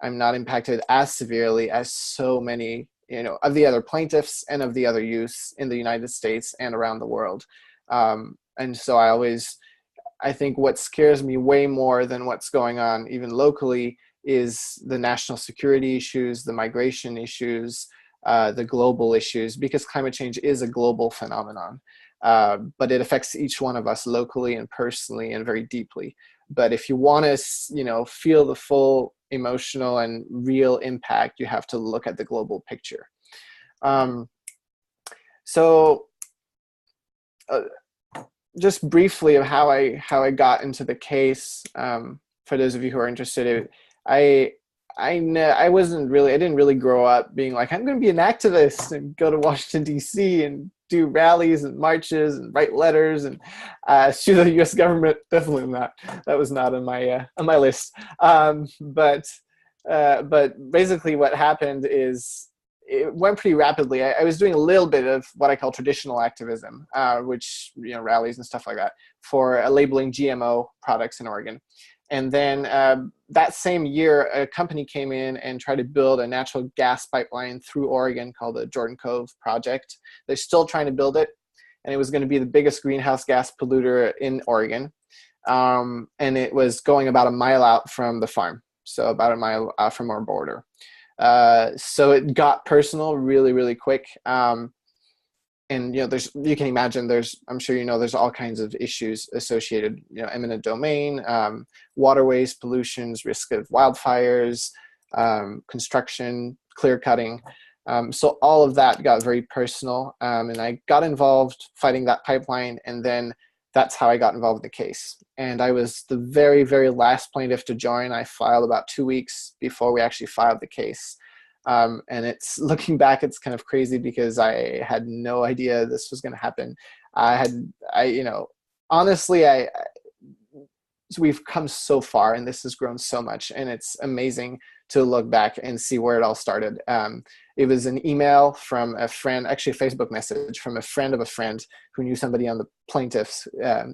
I'm not impacted as severely as so many, you know, of the other plaintiffs and of the other youths in the United States and around the world. And so I think what scares me way more than what's going on even locally is the national security issues, the migration issues, the global issues, because climate change is a global phenomenon. But it affects each one of us locally and personally and very deeply. But if you want to, you know, feel the full emotional and real impact, you have to look at the global picture. Just briefly of how I got into the case, for those of you who are interested, I didn't really grow up being like, I'm going to be an activist and go to Washington, D.C. and do rallies and marches and write letters and sue the U.S. government. Definitely not. That was not on my list. But basically what happened is it went pretty rapidly. I was doing a little bit of what I call traditional activism, which, you know, rallies and stuff like that for labeling GMO products in Oregon. And then that same year, a company came in and tried to build a natural gas pipeline through Oregon called the Jordan Cove Project. They're still trying to build it, and it was going to be the biggest greenhouse gas polluter in Oregon. And it was going about a mile out from the farm, so about a mile out from our border. So it got personal really, really quick. And, you know, you can imagine I'm sure you know, there's all kinds of issues associated, you know, eminent domain, waterways, pollutions, risk of wildfires, construction, clear cutting. So all of that got very personal. And I got involved fighting that pipeline. And then that's how I got involved in the case. And I was the very, very last plaintiff to join. I filed about 2 weeks before we actually filed the case. And it's, looking back, it's kind of crazy because I had no idea this was going to happen. Honestly, so we've come so far and this has grown so much, and it's amazing to look back and see where it all started. It was an email from a friend, actually a Facebook message from a friend of a friend who knew somebody on the plaintiffs,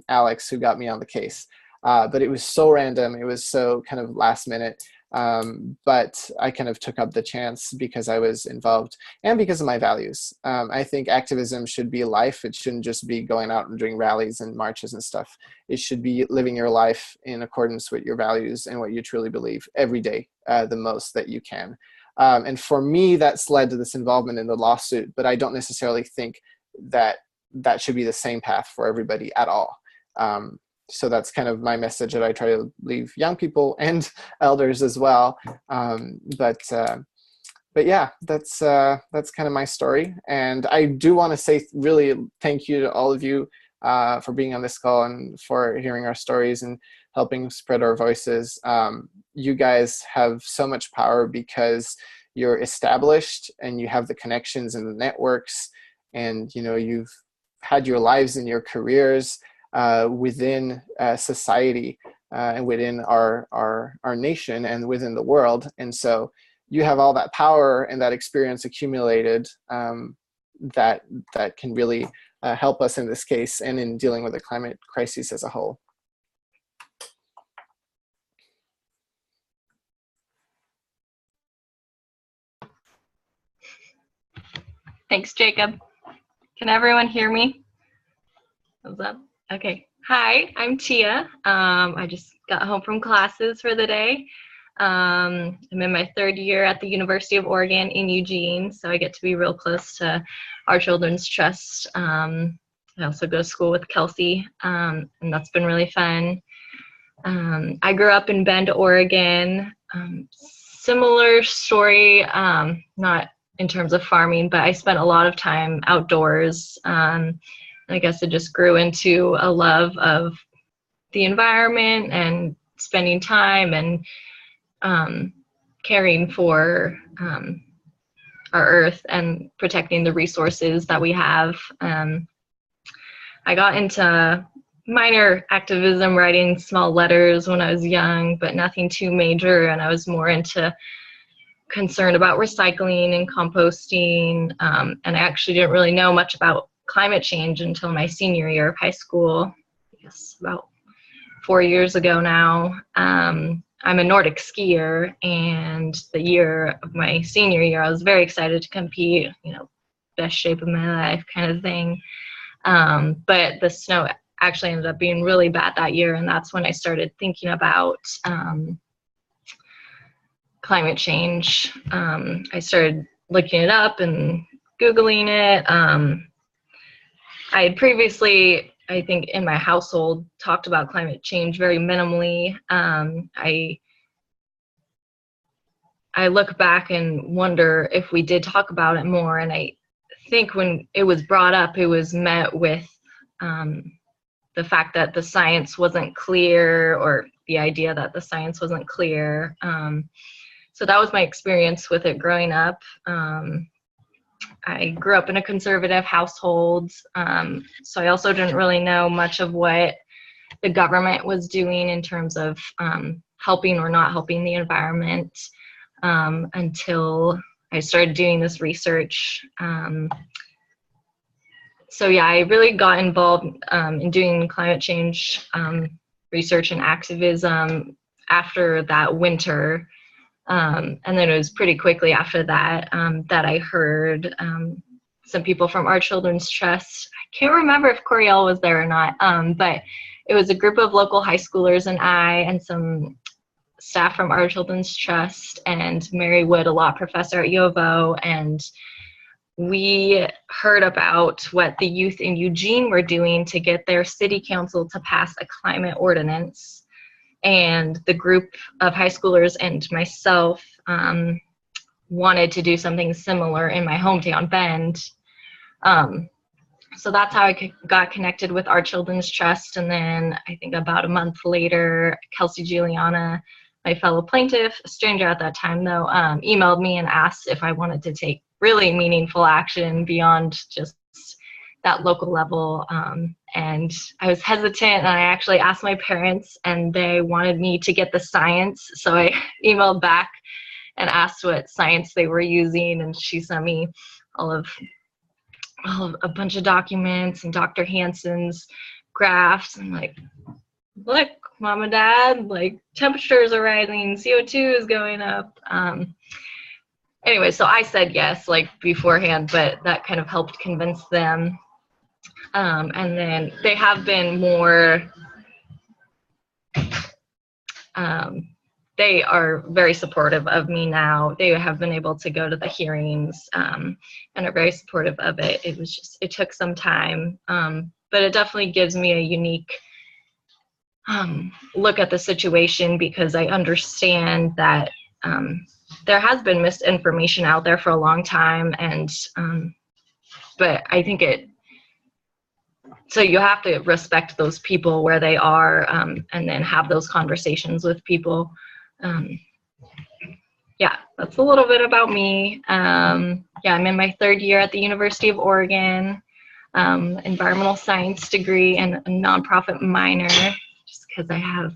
Alex, who got me on the case. But it was so random. It was so kind of last minute. But I kind of took up the chance because I was involved and because of my values. I think activism should be life. It shouldn't just be going out and doing rallies and marches and stuff. It should be living your life in accordance with your values and what you truly believe every day, the most that you can. And for me, that's led to this involvement in the lawsuit, but I don't necessarily think that that should be the same path for everybody at all. So that's kind of my message that I try to leave young people and elders as well. But yeah, that's kind of my story. And I do want to say really thank you to all of you for being on this call and for hearing our stories and helping spread our voices. You guys have so much power because you're established and you have the connections and the networks, and, you know, you've had your lives and your careers within society and within our nation and within the world. And so you have all that power and that experience accumulated that can really help us in this case and in dealing with the climate crisis as a whole. Thanks, Jacob. Can everyone hear me? Thumbs up. Okay. Hi, I'm Tia. I just got home from classes for the day. I'm in my third year at the University of Oregon in Eugene, so I get to be real close to our Children's Trust. I also go to school with Kelsey, and that's been really fun. I grew up in Bend, Oregon. Similar story, not in terms of farming, but I spent a lot of time outdoors. I guess it just grew into a love of the environment and spending time and caring for our Earth and protecting the resources that we have. I got into minor activism, writing small letters when I was young, but nothing too major, and I was more into concerned about recycling and composting, and I actually didn't really know much about climate change until my senior year of high school, I guess about 4 years ago now. I'm a Nordic skier, and the year of my senior year, I was very excited to compete, you know, best shape of my life kind of thing. But the snow actually ended up being really bad that year, and that's when I started thinking about climate change. I started looking it up and Googling it. I had previously, I think, in my household, talked about climate change very minimally. I look back and wonder if we did talk about it more, and I think when it was brought up, it was met with the fact that the science wasn't clear, or the idea that the science wasn't clear. So that was my experience with it growing up. I grew up in a conservative household, so I also didn't really know much of what the government was doing in terms of helping or not helping the environment until I started doing this research. So yeah, I really got involved in doing climate change research and activism after that winter. And then it was pretty quickly after that that I heard some people from Our Children's Trust. I can't remember if Coreal was there or not, but it was a group of local high schoolers and I and some staff from Our Children's Trust and Mary Wood, a law professor at U of O, and we heard about what the youth in Eugene were doing to get their city council to pass a climate ordinance. And the group of high schoolers and myself wanted to do something similar in my hometown, Bend. So that's how I got connected with Our Children's Trust. And then I think about a month later, Kelsey Juliana, my fellow plaintiff, a stranger at that time though, emailed me and asked if I wanted to take really meaningful action beyond just that local level. And I was hesitant, and I actually asked my parents, and they wanted me to get the science. So I emailed back and asked what science they were using, and she sent me all of a bunch of documents and Dr. Hansen's graphs. And like, look, Mom and Dad, like temperatures are rising, CO2 is going up. Anyway, so I said yes, like beforehand, but that kind of helped convince them. And then they have been more, they are very supportive of me now. They have been able to go to the hearings and are very supportive of it. It was just, it took some time, but it definitely gives me a unique look at the situation, because I understand that there has been misinformation out there for a long time, and but I think so you have to respect those people where they are, and then have those conversations with people. Yeah, that's a little bit about me. Yeah, I'm in my third year at the University of Oregon, environmental science degree and a nonprofit minor, just because I have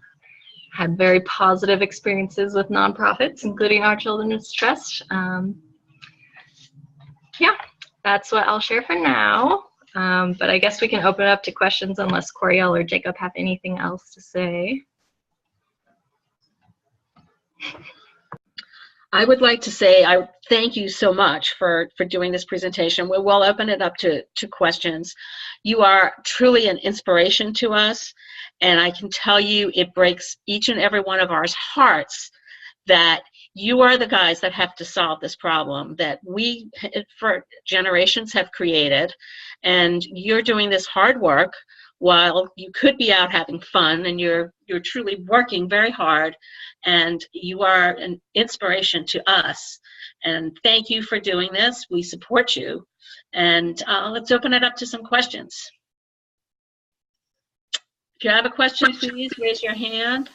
had very positive experiences with nonprofits, including Our Children's Trust. Yeah, that's what I'll share for now. But I guess we can open it up to questions unless Coreal or Jacob have anything else to say. I would like to say I thank you so much for doing this presentation. We'll open it up to questions. You are truly an inspiration to us, and I can tell you it breaks each and every one of our hearts that you are the guys that have to solve this problem that we for generations have created, and you're doing this hard work while you could be out having fun, and you're truly working very hard, and you are an inspiration to us. And thank you for doing this. We support you. And let's open it up to some questions. If you have a question, please raise your hand.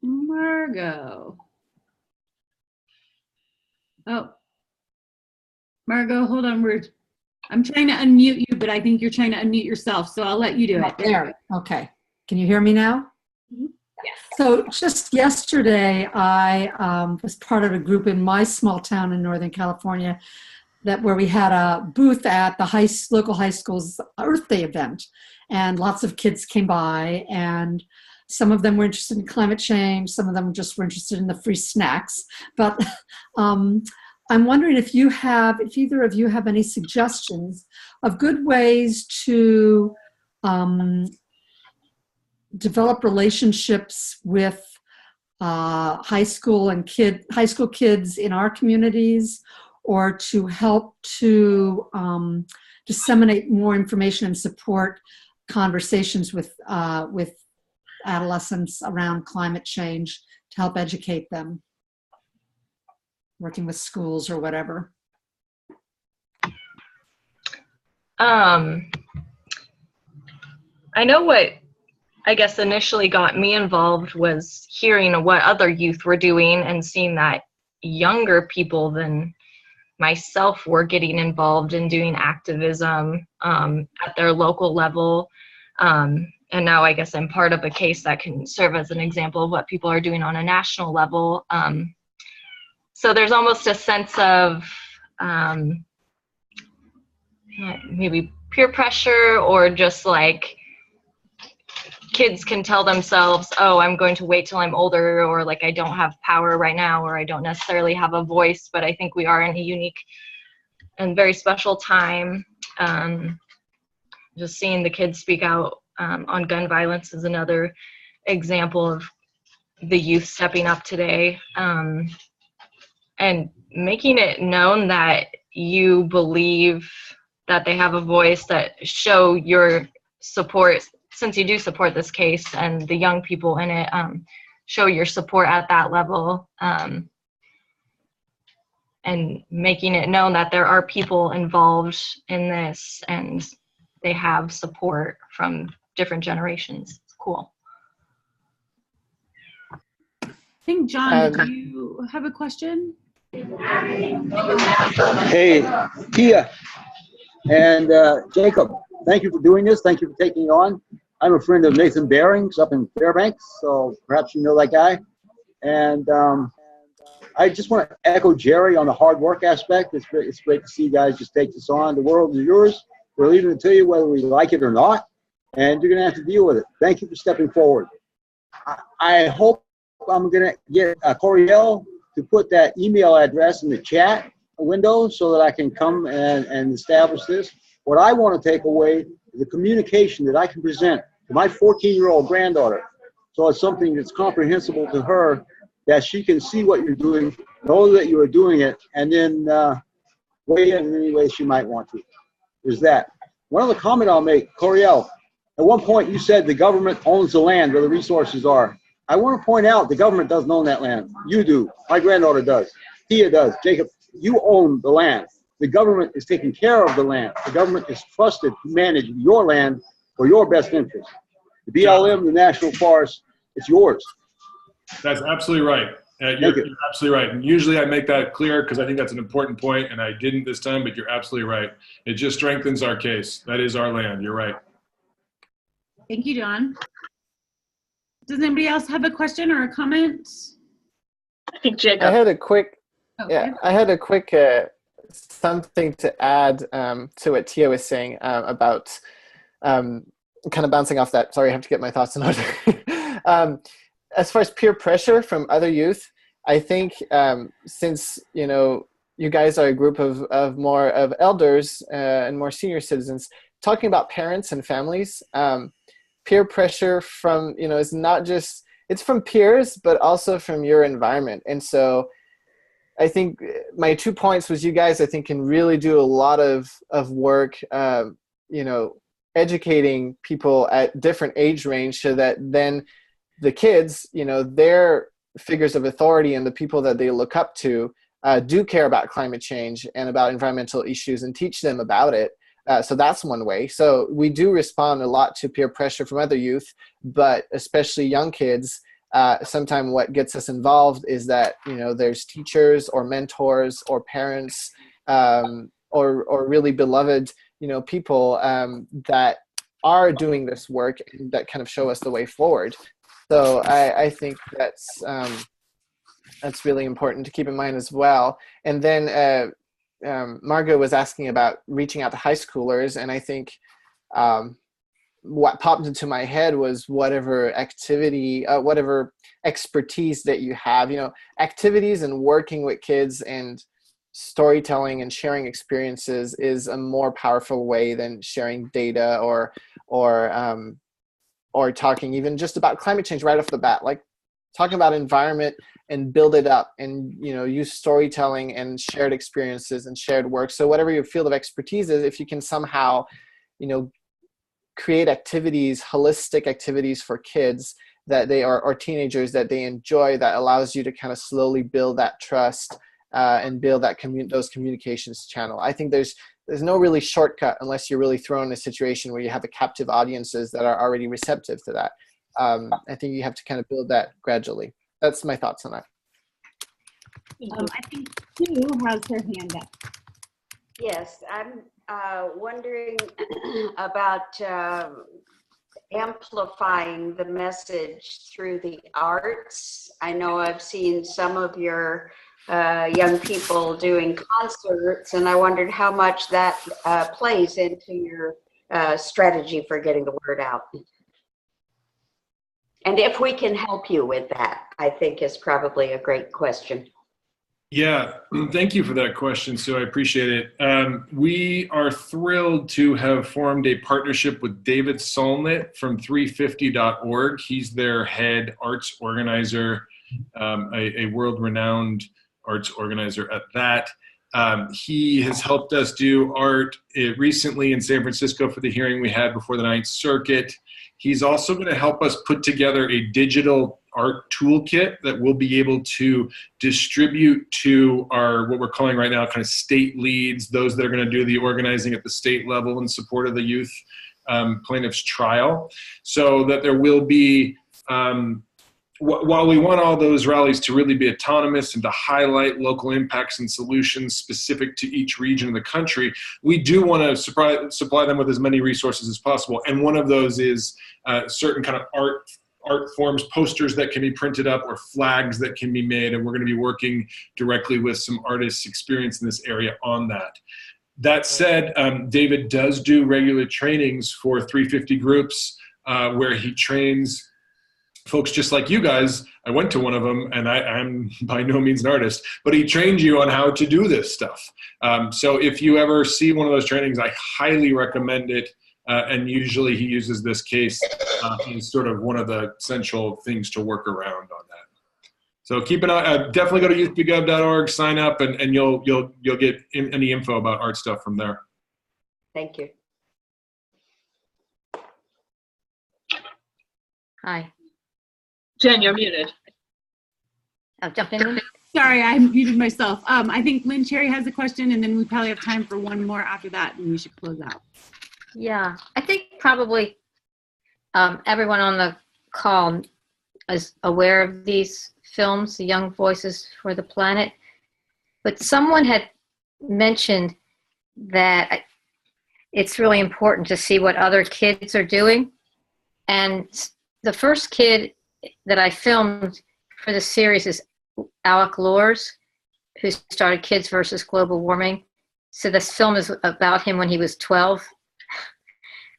Margot. Oh, Margot, hold on. I'm trying to unmute you, but I think you're trying to unmute yourself, so I'll let you do it. There. Okay. Can you hear me now? Mhm. Yes. So just yesterday, I was part of a group in my small town in Northern California where we had a booth at the local high school's Earth Day event, and lots of kids came by, and some of them were interested in climate change, some of them just were interested in the free snacks. But I'm wondering if either of you have any suggestions of good ways to develop relationships with high school kids in our communities, or to help to disseminate more information and support conversations with adolescents around climate change, to help educate them, working with schools or whatever. I know what I guess initially got me involved was hearing what other youth were doing and seeing that younger people than myself were getting involved in doing activism at their local level. And now I guess I'm part of a case that can serve as an example of what people are doing on a national level. So there's almost a sense of maybe peer pressure, or just like kids can tell themselves, oh, I'm going to wait till I'm older, or like I don't have power right now, or I don't necessarily have a voice. But I think we are in a unique and very special time. Just seeing the kids speak out on gun violence is another example of the youth stepping up today, and making it known that you believe that they have a voice, that show your support, since you do support this case and the young people in it, show your support at that level, and making it known that there are people involved in this and they have support from different generations. It's cool. I think, John, do you have a question? Hey, Tia and Jacob, thank you for doing this. Thank you for taking it on. I'm a friend of Nathan Bering's up in Fairbanks, so perhaps you know that guy. And I just want to echo Jerry on the hard work aspect. It's great to see you guys just take this on. The world is yours. We're leaving it to you whether we like it or not, and you're going to have to deal with it. Thank you for stepping forward. I hope I'm going to get Coreal to put that email address in the chat window so that I can come and establish this. What I want to take away is the communication that I can present to my 14-year-old granddaughter. So it's something that's comprehensible to her, that she can see what you're doing, know that you are doing it, and then weigh in any way she might want to. There's that. One other comment I'll make, Coreal, at one point you said the government owns the land where the resources are. I want to point out the government doesn't own that land. You do. My granddaughter does. Tia does. Jacob, you own the land. The government is taking care of the land. The government is trusted to manage your land for your best interest. The BLM, the National Forest, it's yours. That's absolutely right. You're absolutely right. And usually I make that clear because I think that's an important point, and I didn't this time, but you're absolutely right. It just strengthens our case. That is our land. You're right. Thank you, John. Does anybody else have a question or a comment? I think Jacob. I had a quick, Okay. I had a quick something to add to what Tia was saying about kind of bouncing off that. Sorry, I have to get my thoughts in order. As far as peer pressure from other youth, I think since you guys are a group of more of elders and more senior citizens, talking about parents and families, peer pressure from is not just, it's from peers but also from your environment. And so I think my 2 points was, you guys I think can really do a lot of work educating people at different age range, so that then the kids, their figures of authority and the people that they look up to do care about climate change and about environmental issues, and teach them about it. So that's one way. So we do respond a lot to peer pressure from other youth, but especially young kids, sometimes what gets us involved is that, there's teachers or mentors or parents, or really beloved, people that are doing this work and that kind of show us the way forward. So I think that's really important to keep in mind as well. And then Margot was asking about reaching out to high schoolers, and I think what popped into my head was whatever activity, whatever expertise that you have, activities and working with kids and storytelling and sharing experiences is a more powerful way than sharing data or talking even just about climate change right off the bat. Like talking about environment and build it up and, use storytelling and shared experiences and shared work. So whatever your field of expertise is, if you can somehow, create activities, holistic activities for kids that they are, or teenagers that they enjoy, that allows you to kind of slowly build that trust and build that those communications channel. I think there's no really shortcut unless you're really thrown in a situation where you have a captive audiences that are already receptive to that. I think you have to kind of build that gradually. That's my thoughts on that. I think Sue has her hand up. Yes, I'm wondering about amplifying the message through the arts. I know I've seen some of your young people doing concerts, and I wondered how much that plays into your strategy for getting the word out. And if we can help you with that, I think is probably a great question. Yeah, thank you for that question, Sue. I appreciate it. We are thrilled to have formed a partnership with David Solnit from 350.org. He's their head arts organizer, a world-renowned arts organizer at that. He has helped us do art recently in San Francisco for the hearing we had before the Ninth Circuit. He's also going to help us put together a digital art toolkit that we'll be able to distribute to our, what we're calling right now, kind of state leads, those that are going to do the organizing at the state level in support of the youth plaintiffs trial, so that there will be, while we want all those rallies to really be autonomous and to highlight local impacts and solutions specific to each region of the country, we do want to supply them with as many resources as possible. And one of those is certain kind of art forms, posters that can be printed up, or flags that can be made. And we're going to be working directly with some artists experienced in this area on that. That said, David does do regular trainings for 350 groups where he trains folks just like you guys. I went to one of them, and I'm by no means an artist, but he trained you on how to do this stuff. So if you ever see one of those trainings, I highly recommend it. And usually he uses this case as sort of one of the essential things to work around on that. So keep an eye. Definitely go to youthbgov.org, sign up, and you'll get any info about art stuff from there. Thank you. Hi. Jen, you're muted. I'll jump in. Sorry, I muted myself. I think Lynn Cherry has a question, and then we probably have time for one more after that, and we should close out. Yeah, I think probably everyone on the call is aware of these films, the Young Voices for the Planet, but someone had mentioned that it's really important to see what other kids are doing. And the first kid that I filmed for the series is Alec Loers, who started Kids versus Global Warming. So this film is about him when he was 12.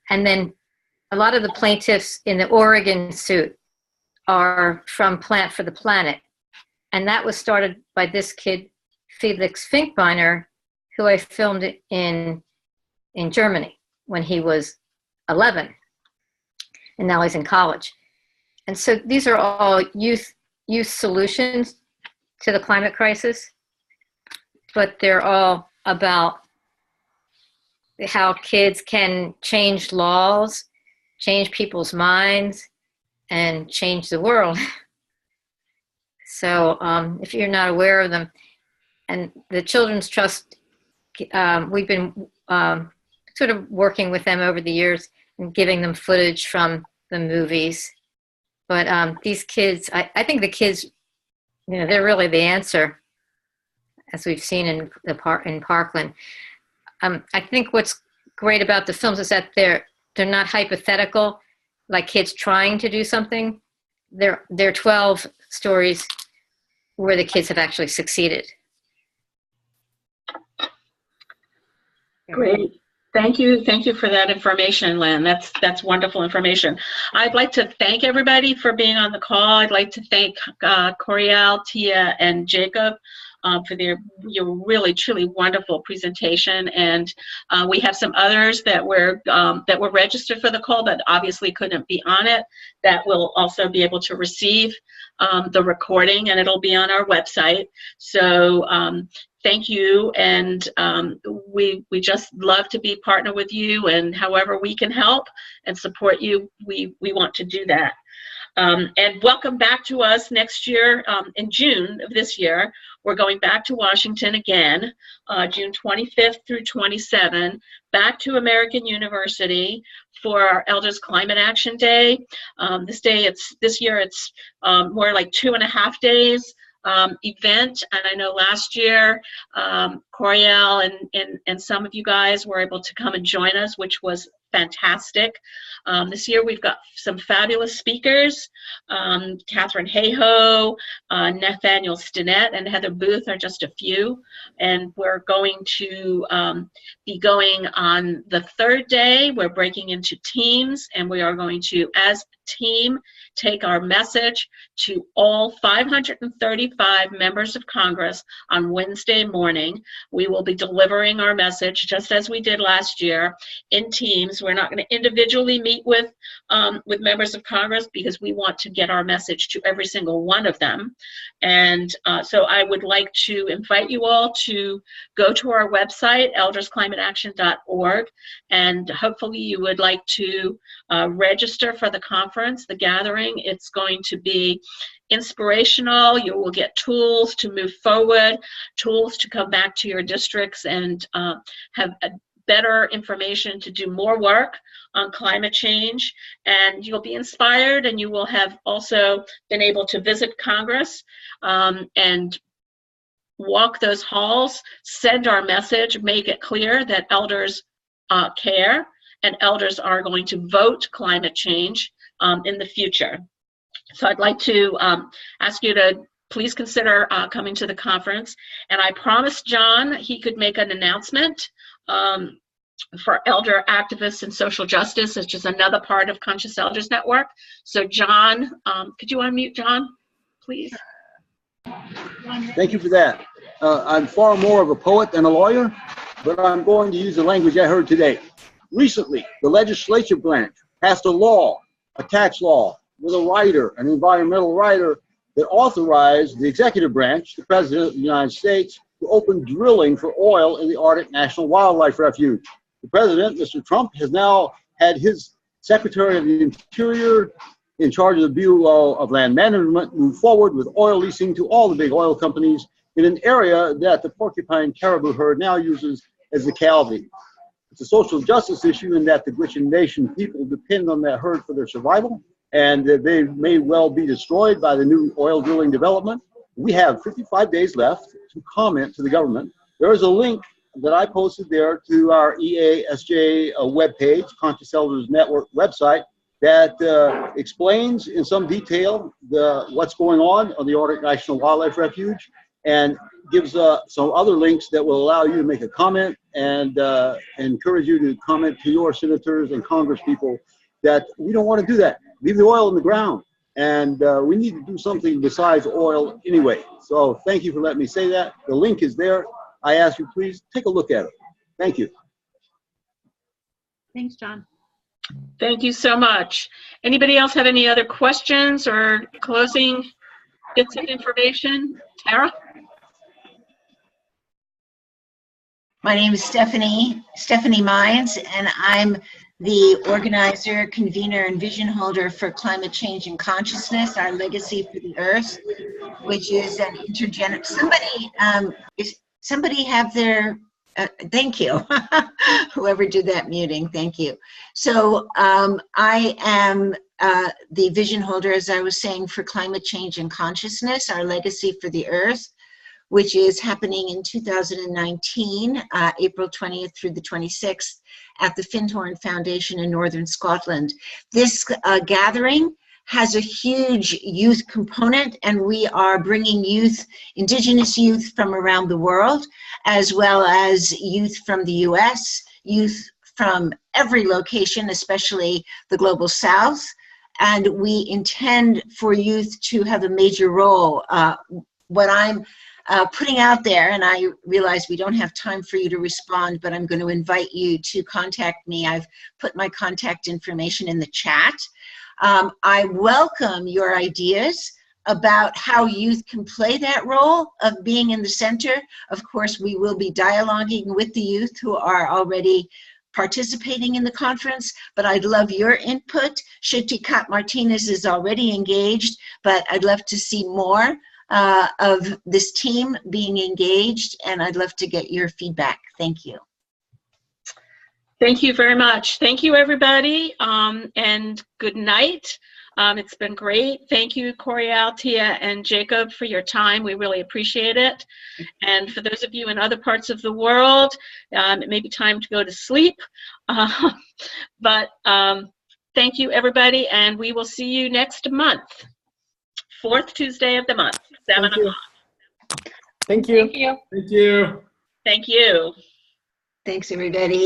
And then a lot of the plaintiffs in the Oregon suit are from Plant for the Planet. And that was started by this kid, Felix Finkbeiner, who I filmed in Germany when he was 11. And now he's in college. And so these are all youth solutions to the climate crisis, but they're all about how kids can change laws, change people's minds, and change the world. So if you're not aware of them, and the Children's Trust, we've been sort of working with them over the years and giving them footage from the movies But these kids, I think the kids, they're really the answer, as we've seen in Parkland. I think what's great about the films is that they're not hypothetical, like kids trying to do something. They're 12 stories where the kids have actually succeeded. Great. Thank you. Thank you for that information, Lynn. That's wonderful information. I'd like to thank everybody for being on the call. I'd like to thank Coreal, Tia, and Jacob for your really, truly wonderful presentation. And we have some others that were registered for the call that obviously couldn't be on it, that will also be able to receive the recording, and it'll be on our website. So thank you, and we just love to be partner with you, and however we can help and support you, we want to do that. And welcome back to us next year. In June of this year, we're going back to Washington again, June 25th through 27, back to American University for our Elders Climate Action Day. This year it's more like 2.5 days event, and I know last year Coreal and some of you guys were able to come and join us, which was fantastic. This year we've got some fabulous speakers. Catherine Hayhoe, Nathaniel Stinnett, and Heather Booth are just a few. And we're going to be going on the third day. We're breaking into teams, and we are going to, as a team, take our message to all 535 members of Congress on Wednesday morning. We will be delivering our message just as we did last year in teams. We're not going to individually meet with members of Congress because we want to get our message to every single one of them. And so I would like to invite you all to go to our website, eldersclimateaction.org, and hopefully you would like to register for the conference, the gathering. It's going to be inspirational. You will get tools to move forward, tools to come back to your districts and have better information to do more work on climate change. And you'll be inspired, and you will have also been able to visit Congress and walk those halls, send our message, make it clear that elders care, and elders are going to vote climate change in the future. So I'd like to ask you to please consider coming to the conference. And I promised John he could make an announcement for elder activists and social justice, which is another part of Conscious Elders Network. So John, could you unmute John, please? Thank you for that. I'm far more of a poet than a lawyer, but I'm going to use the language I heard today. Recently, the legislature branch passed a law, a tax law, with a writer, an environmental writer, that authorized the executive branch, the President of the United States, to open drilling for oil in the Arctic National Wildlife Refuge. The President, Mr. Trump, has now had his Secretary of the Interior in charge of the Bureau of Land Management move forward with oil leasing to all the big oil companies in an area that the porcupine caribou herd now uses as the calving. It's a social justice issue in that the Gwich'in Nation people depend on that herd for their survival, and they may well be destroyed by the new oil drilling development. We have 55 days left to comment to the government. There is a link that I posted there to our EASJ webpage, Conscious Elders Network website, that explains in some detail what's going on the Arctic National Wildlife Refuge, and gives some other links that will allow you to make a comment and encourage you to comment to your senators and congresspeople that we don't want to do that. Leave the oil in the ground. And we need to do something besides oil anyway. So thank you for letting me say that. The link is there. I ask you, please take a look at it. Thank you. Thanks, John. Thank you so much. Anybody else have any other questions or closing bits of information? Tara? My name is Stephanie Mines, and I'm the organizer, convener, and vision holder for Climate Change and Consciousness, Our Legacy for the Earth, which is an somebody have their, thank you, whoever did that muting, thank you. So I am the vision holder, as I was saying, for climate change and consciousness, our legacy for the earth, which is happening in 2019, April 20th through the 26th at the Findhorn Foundation in Northern Scotland. This gathering has a huge youth component, and we are bringing youth, Indigenous youth from around the world, as well as youth from the US, youth from every location, especially the Global South. And we intend for youth to have a major role. What I'm putting out there, and I realize we don't have time for you to respond, but I'm going to invite you to contact me. I've put my contact information in the chat. I welcome your ideas about how youth can play that role of being in the center. Of course, we will be dialoguing with the youth who are already participating in the conference, but I'd love your input. Shutikat Martinez is already engaged, but I'd love to see more of this team being engaged, and I'd love to get your feedback. Thank you. Thank you very much. Thank you, everybody, and good night. It's been great. Thank you, Coreal, Tia, and Jacob, for your time. We really appreciate it. And for those of you in other parts of the world, it may be time to go to sleep. But thank you, everybody, and we will see you next month, 4th Tuesday of the month, 7 o'clock. Thank you. Thank you. Thank you. Thank you. Thanks, everybody.